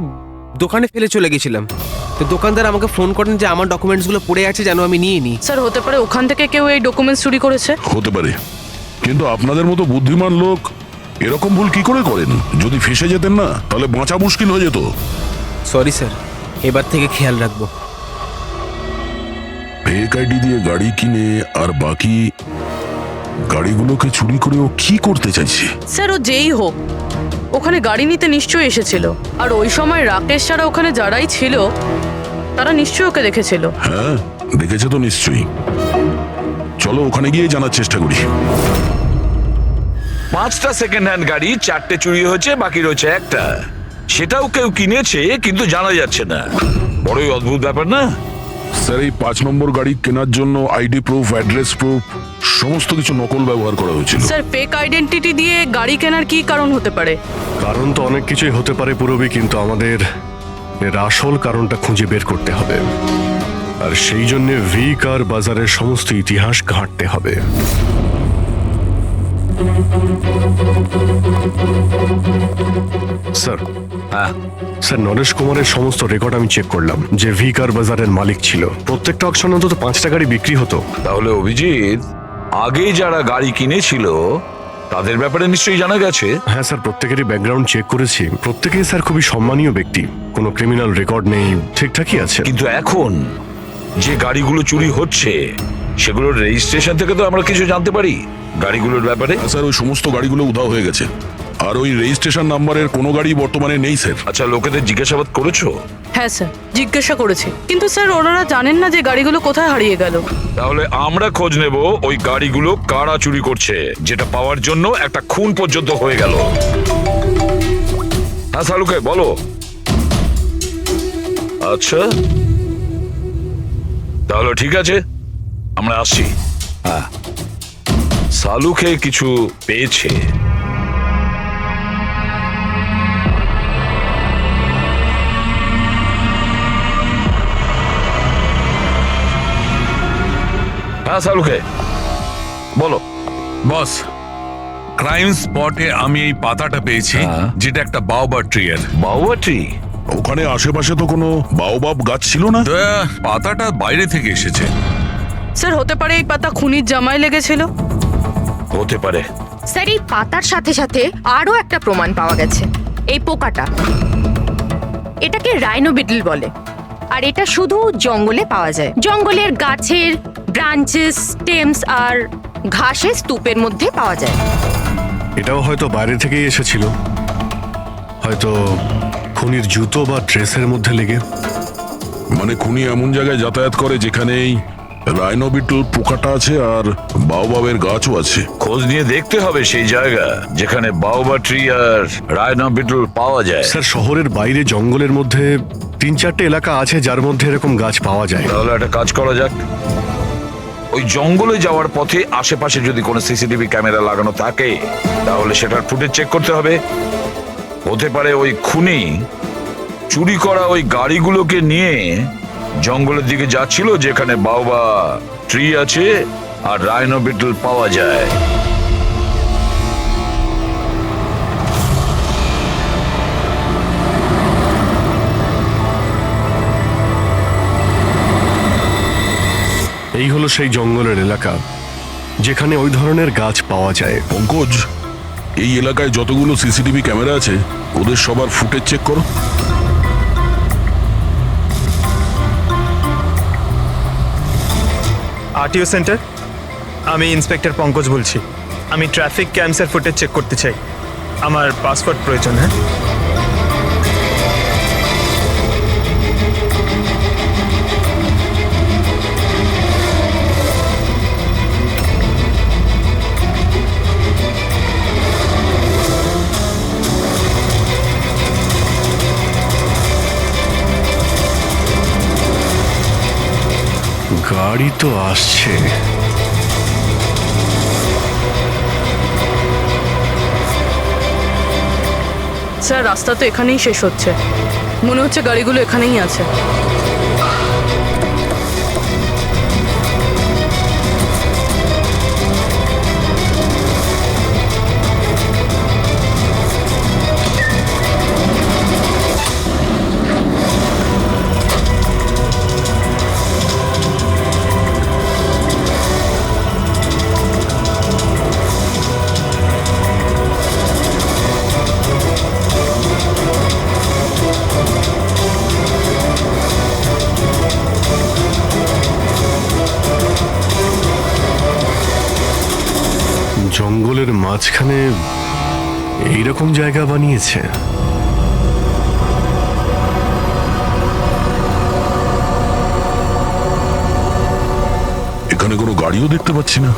দোকানে ফেলে চলে গেছিলাম। তো দোকানদার আমাকে ফোন করেন যে আমার ডকুমেন্টসগুলো পড়ে আছে, যেন আমি নিয়ে নিই। স্যার, হতে পারে ওখান থেকে কেউ এই ডকুমেন্টস চুরি করেছে। হতে পারে, কিন্তু আপনাদের মতো বুদ্ধিমান লোক এরকম ভুল কি করে করেন? যদি ফেসে যেতেন না তাহলে বাঁচা মুশকিল হয়ে যেত। সরি স্যার, এবার থেকে খেয়াল রাখবো। ফেক আইডি দিয়ে গাড়ি কিনে আর বাকি গাড়িগুলোকে চুরি করে ও কি করতে চাইছে? স্যার, ও যেই হোক ওখানে গাড়ি নিতে নিশ্চয়ই এসেছিল। আর ওই সময় রাকেশ ছাড়া ওখানে যারাই ছিল তারা নিশ্চয়ই ওকে দেখেছিল। হ্যাঁ, দেখেছে তো নিশ্চয়ই। চলো ওখানে গিয়ে জানার চেষ্টা করি। 5টা সেকেন্ড হ্যান্ড গাড়ি, 4টে চুরি হয়েছে, বাকি রয়েছে একটা। সেটাও কেউ কিনেছে কিন্তু জানা যাচ্ছে না। বড়ই অদ্ভুত ব্যাপার না? স্যার, এই 5 নম্বর গাড়ি কেনার জন্য আইডি প্রুফ, অ্যাড্রেস প্রুফ সমস্ত কিছু নকল ব্যবহার করা হয়েছিল। স্যার, ফেক আইডেন্টিটি দিয়ে গাড়ি কেনার কি কারণ হতে পারে? কারণ তো অনেক কিছুই হতে পারে পুরবি, কিন্তু আমাদের এর আসল কারণটা খুঁজে বের করতে হবে। আর সেই জন্য ভি কার বাজারের সমস্ত ইতিহাস ঘাঁটতে হবে। স্যার, স্যার, নরেশ কুমারের সমস্ত রেকর্ড আমি চেক করলাম। যে ভি কার বাজারের মালিক ছিল, প্রত্যেকটা অকশনে অন্তত 5টা গাড়ি বিক্রি হতো। তাহলে অভিজিৎ, আগে যারা গাড়ি কিনেছিল তাদের ব্যাপারে নিশ্চয়ই জানা গেছে। হ্যাঁ স্যার, প্রত্যেকেরই ব্যাকগ্রাউন্ড চেক করেছি। প্রত্যেকেই স্যার খুবই সম্মানীয় ব্যক্তি, কোনো ক্রিমিনাল রেকর্ড নেই, ঠিকঠাকই আছে। কিন্তু এখন যে গাড়িগুলো চুরি হচ্ছে সেগুলোর রেজিস্ট্রেশন থেকে তো আমরা কিছু জানতে পারি গাড়িগুলোর ব্যাপারে। স্যার, ওই সমস্ত গাড়িগুলো উধাও হয়ে গেছে, আর ওই রেজিস্ট্রেশন নাম্বারের কোনো গাড়ি বর্তমানে নেই স্যার। আচ্ছা, লোকেদের জিজ্ঞাসাবাদ করেছো? হ্যাঁ স্যার, জিজ্ঞাসা করেছি, কিন্তু স্যার ওনারা জানেন না যে গাড়িগুলো কোথায় হারিয়ে গেল। তাহলে আমরা খোঁজ নেব ওই গাড়িগুলো কারা চুরি করছে, যেটা পাওয়ার জন্য একটা খুন পর্যন্ত হয়ে গেল। হ্যাঁ সালুকে বলো। আচ্ছা, তাহলে ঠিক আছে, আমরা আসছি। হ্যাঁ, সালুকে কিছু পেয়েছে। হ্যাঁ সালুকে বলো। বস, ক্রাইম স্পটে আমি এই পাতাটা পেয়েছি, যেটা একটা বাওবা ট্রি এর। বাওবা ট্রি? ওখানে আশেপাশে তো কোনো বাওবাব গাছ ছিল না। পাতাটা বাইরে থেকে এসেছে। স্যার, হতে পারে এই পাতা খুনির জামায় লেগেছিল। হতে পারে। স্যার, এই পাতার সাথে সাথে আরো একটা প্রমাণ পাওয়া গেছে। এই পোকাটা, এটাকে রাইনো বিটল বলে, আর এটা শুধু জঙ্গলে পাওয়া যায়। জঙ্গলের গাছের ব্রাঞ্চেস, স্টেমস আর ঘাসের স্তূপের মধ্যে পাওয়া যায়। এটাও হয়তো বাইরে থেকেই এসেছিল, হয়তো খুনির জুতো বা ড্রেসের মধ্যে লেগে। মানে খুনি এমন জায়গায় যাতায়াত করে যেখানেই রাইনো বিটল পোকাটা আছে আর বাওবাবের গাছও আছে। খোঁজ নিয়ে দেখতে হবে সেই জায়গা যেখানে বাওবা ট্রি আর রায়না বিটল পাওয়া যায়। স্যার শহরের বাইরে জঙ্গলের মধ্যে 3-4টে এলাকা আছে যার মধ্যে এরকম গাছ পাওয়া যায়। তাহলে একটা কাজ করা যাক, ওই জঙ্গলে যাওয়ার পথে আশেপাশে যদি কোনো সিসিটিভি ক্যামেরা লাগানো থাকে তাহলে সেটার ফুটেজ চেক করতে হবে। হতে পারে ওই খুনি চুরি করা ওই গাড়িগুলোকে নিয়ে জঙ্গলের দিকে যাচ্ছিল যেখানে বাওবা ট্রি আছে আর রাইনো বিটল পাওয়া যায়। এই হলো সেই জঙ্গলের এলাকা যেখানে ওই ধরনের গাছ পাওয়া যায়। পঙ্কজ, এই এলাকায় যতগুলো সিসিটিভি ক্যামেরা আছে ওদের সবার ফুটেজ চেক করো। আরটিও সেন্টার, আমি ইন্সপেক্টর পঙ্কজ বলছি। আমি ট্রাফিক ক্যামসের ফুটেজ চেক করতে চাই। আমার পাসপোর্ট প্রয়োজন। হ্যাঁ, গাড়ি তো আসছে। স্যার রাস্তা তো এখানেই শেষ হচ্ছে, মনে হচ্ছে গাড়িগুলো এখানেই আছে। জঙ্গলের মাঝখানে এইরকম জায়গা বানিয়েছে। এখানে কোনো গাড়িও দেখতে পাচ্ছি না।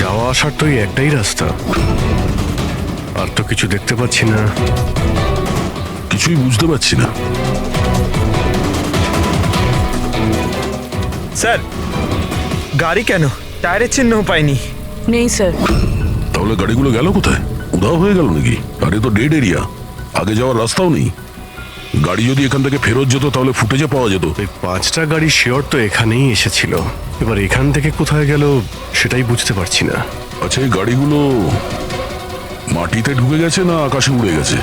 যাওয়া আসার তো এই একটাই রাস্তা, আর তো কিছু দেখতে পাচ্ছি না। কিছুই বুঝতে পারছি না। স্যার গাড়ি কেন? টায়ারের চিহ্নও পাইনি। নেই স্যার। তাহলে গাড়িগুলো গেল কোথায়? উধাও হয়ে গেল নাকি? আরে তো ডেড এরিয়া, আগে যাওয়ার রাস্তাও নেই। গাড়ি যদি এখান থেকে ফেরত যেত তাহলে ফুটেজে পাওয়া যেত। এই 5টা গাড়ি শিওর তো এখানেই এসেছিল, এবার এখান থেকে কোথায় গেল সেটাই বুঝতে পারছি না। আচ্ছা, এই গাড়িগুলো মাটিতে ঢুকে গেছে না আকাশে উড়ে গেছে?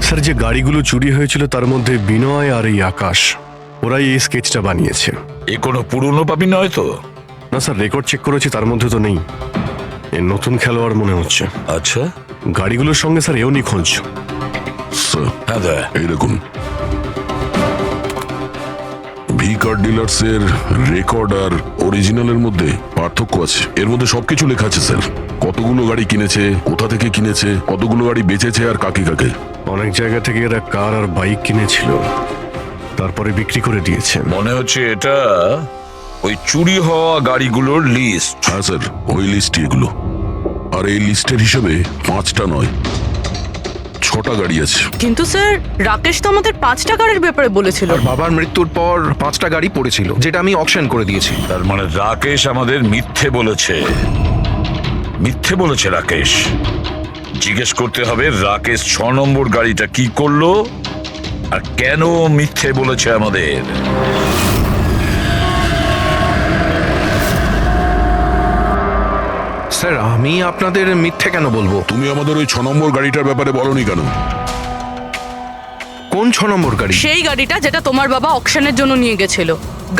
স্যার যে গাড়িগুলো চুরি হয়েছিল তার মধ্যে বিনয় আর এই আকাশ, ওরাই এই স্কেচটা বানিয়েছে। এ কোনো পুরনো পাপি নয় তো? না স্যার, রেকর্ড চেক করেছি, তার মধ্যে তো নেই। এ নতুন খেলোয়াড় মনে হচ্ছে। আচ্ছা, গাড়িগুলোর সঙ্গে স্যার এও নিখোঁজ। হ্যাঁ, এই দেখুন, ভি কার ডিলার্স এর রেকর্ড আর অরিজিনালের মধ্যে পার্থক্য আছে। এর মধ্যে সবকিছু লেখা আছে স্যার, কতগুলো গাড়ি কিনেছে, কোথা থেকে কিনেছে, কতগুলো গাড়ি বেচেছে আর কাকে কাকে। অনেক জায়গা থেকে এরা কার আর বাইক কিনেছিল, তারপরে বিক্রি করে দিয়েছে। মনে হচ্ছে এটা ওই চুরি হওয়া গাড়িগুলোর লিস্ট। হ্যাঁ স্যার, ওই লিস্টই এগুলো। আর এই লিস্টের হিসেবে 5টা নয় 6টা গাড়ি আছে। কিন্তু স্যার রাকেশ তো আমাদের 5টা গাড়ির ব্যাপারে বলেছিল। আর বাবার মৃত্যুর পর 5টা গাড়ি পড়েছিল যেটা আমি অকশন করে দিয়েছি। তার মানে রাকেশ আমাদের মিথ্যে বলেছে। মিথ্যে বলেছে রাকেশ। জিজ্ঞেস করতে হবে রাকেশ 6 নম্বর গাড়িটা কি করলো আর কেন মিথ্যে বলেছে আমাদের। স্যার আমি আপনাদের মিথ্যে কেন বলবো? তুমি আমাদের ওই 6 নম্বর গাড়িটার ব্যাপারে বলনি কেন? কোন 6 নম্বর গাড়ি? সেই গাড়িটা যেটা তোমার বাবা অকশনের জন্য নিয়ে গেছিল।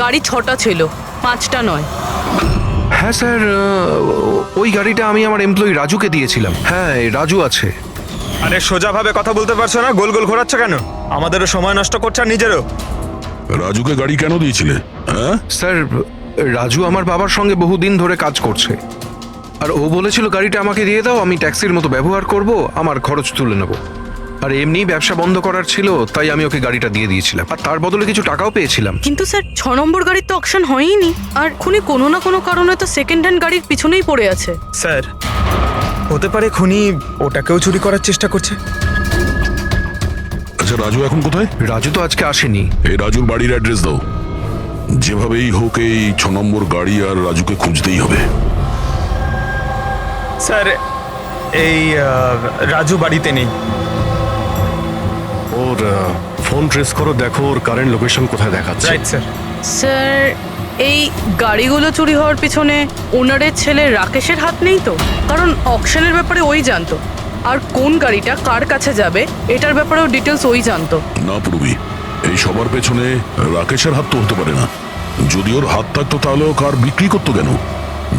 গাড়ি 6টা ছিল, 5টা নয়। হ্যাঁ স্যার, ওই গাড়িটা আমি আমার এমপ্লয়ি রাজুকে দিয়েছিলাম। হ্যাঁ, এই রাজু আছে। আরে সোজাভাবে কথা বলতে পারছো না, গোল গোল ঘোরাচ্ছ কেন? আমাদেরও সময় নষ্ট করছে আর নিজেরও। রাজুকে গাড়ি কেন দিয়েছিলে? হ্যাঁ স্যার, রাজু আমার বাবার সঙ্গে বহুদিন ধরে কাজ করছে, আর ও বলেছিল গাড়িটা আমাকে দিয়ে দাও, আমি ট্যাক্সির মতো ব্যবহার করব, আমার খরচ তুলে নেব। আর এমনি ব্যবসা বন্ধ করার ছিল, তাই আমি ওকে গাড়িটা দিয়ে দিয়েছিলাম, আর তার বদলে কিছু টাকাও পেয়েছিলাম। কিন্তু স্যার 6 নম্বর গাড়ির তো অকশন হয়নি, আর খুনি কোনো না কোনো কারণে তো সেকেন্ড হ্যান্ড গাড়ির পিছনেই পড়ে আছে। স্যার, হতে পারে খুনি ওটাকেও চুরি করার চেষ্টা করছে। আচ্ছা, রাজু এখন কোথায়? রাজু তো আজকে আসেনি। এই রাজুর বাড়ির অ্যাড্রেস দাও। যেভাবেই হোক এই 6 নম্বর গাড়ি আর রাজুকে খুঁজতেই হবে। স্যার, এই রাজু বাড়িতে নেই। ওর ফোন ট্রেস করো, দেখো ওর কারেন্ট লোকেশন কোথায় দেখাচ্ছে। Right sir. স্যার, এই গাড়িগুলো চুরি হওয়ার পিছনে ওনারের ছেলে রাকেশের হাত নেই তো? কারণ অকশনের ব্যাপারে ওই জানতো, আর কোন গাড়িটা কার কাছে যাবে এটার ব্যাপারেও ডিটেলস ওই জানতো। না পূর্বী, এই সবার পেছনে রাকেশের হাত তো হতে পারে না। যদি ওর হাত থাকতো তাহলে ও কার বিক্রি করতো কেন?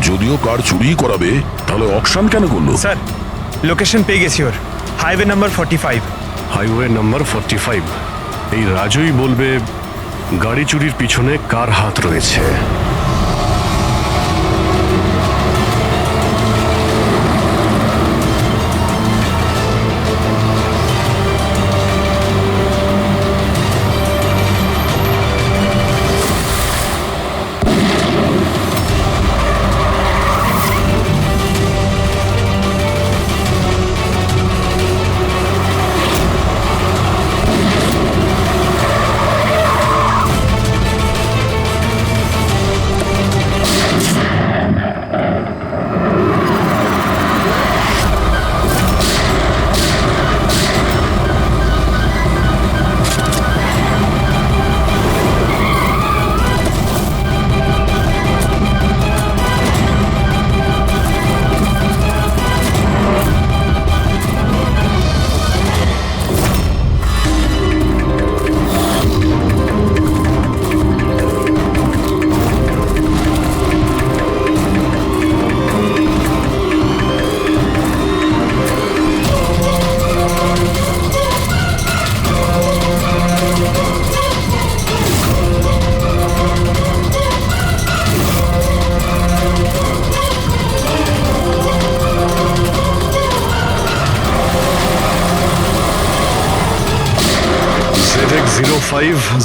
যদিও কার চুরি করাবে তাহলে অকশন কেন করলো? স্যার, লোকেশন পেয়ে গেছি ওর, হাইওয়ে নাম্বার 45। Highway number 45। এই রাজুই বলবে গাড়ি চুরির পিছনে কার হাত রয়েছে।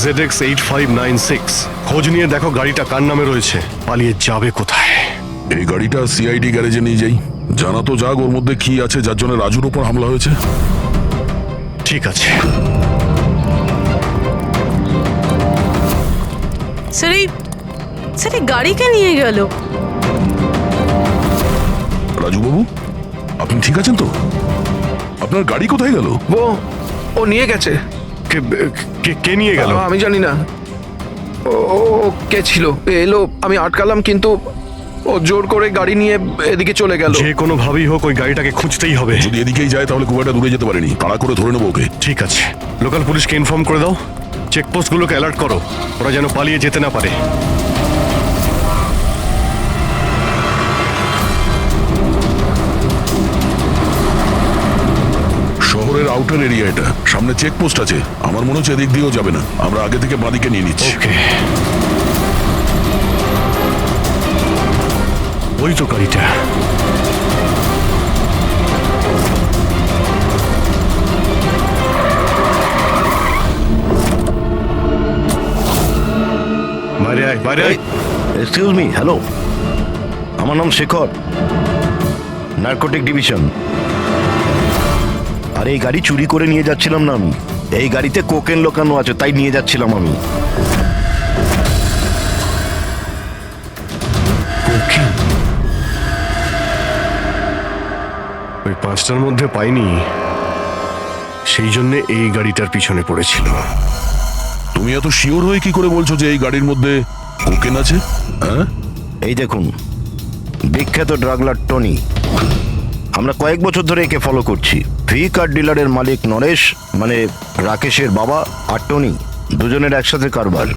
ZX8596 খোঁজ নিয়ে দেখো গাড়িটা কার নামে রয়েছে, পালিয়ে যাবে কোথায়। এই গাড়িটা সিআইডি গ্যারেজে নিয়ে যাই, জানা তো যাক ওর মধ্যে কি আছে যার জন্য রাজুর উপর হামলা হয়েছে। ঠিক আছে। স্যার, এই গাড়িকে নিয়ে গেল। রাজু বাবু, আপনি ঠিক আছেন তো? আপনার গাড়ি কোথায় গেল? ও নিয়ে গেছে। কে নিয়ে গেল? আমি জানি না। ও কে ছিল, এলো, আমি আটকালাম, কিন্তু ও জোর করে গাড়ি নিয়ে এদিকে চলে গেল। যে কোনো ভাবেই হোক ওই গাড়িটাকে খুঁজতেই হবে। যদি এদিকেই যায় তাহলে খুব একটা দূরে যেতে পারেনি, তাড়া করে ধরে নেবো ওকে। ঠিক আছে, লোকাল পুলিশকে ইনফর্ম করে দাও, চেকপোস্টগুলোকে অ্যালার্ট করো, ওরা যেন পালিয়ে যেতে না পারে। শহরের আউটার এরিয়া এটা, সামনে চেকপোস্ট আছে, আমার মনে হচ্ছে এদিক দিয়েও যাবে না, আমরা আগে থেকে বাঁদিকে নিয়ে নিচ্ছি। ওই তো গাড়িটা। বাইরে আয়, বাইরে আয়। এক্সকিউজ মি, হ্যালো, আমার নাম শেখর, নার্কোটিক ডিভিশন। আর এই গাড়ি চুরি করে নিয়ে যাচ্ছিলাম না আমি, এই গাড়িতে কোকেন লোকানো আছে তাই নিয়ে যাচ্ছিলাম আমি। ওই 5টার মধ্যে পাইনি, সেই জন্য এই গাড়িটার পিছনে পড়েছিল। তুমি এত শিওর হয়ে কি করে বলছো যে এই গাড়ির মধ্যে কোকেন আছে? হ্যাঁ, এই দেখুন, বিখ্যাত ড্রাগলার টনি, আমরা কয়েক বছর ধরে একে ফলো করছি। ভি কার ডিলারের মালিক নরেশ, মানে রাকেশের বাবা, আর টনি, দুজনের একসাথে কারবার।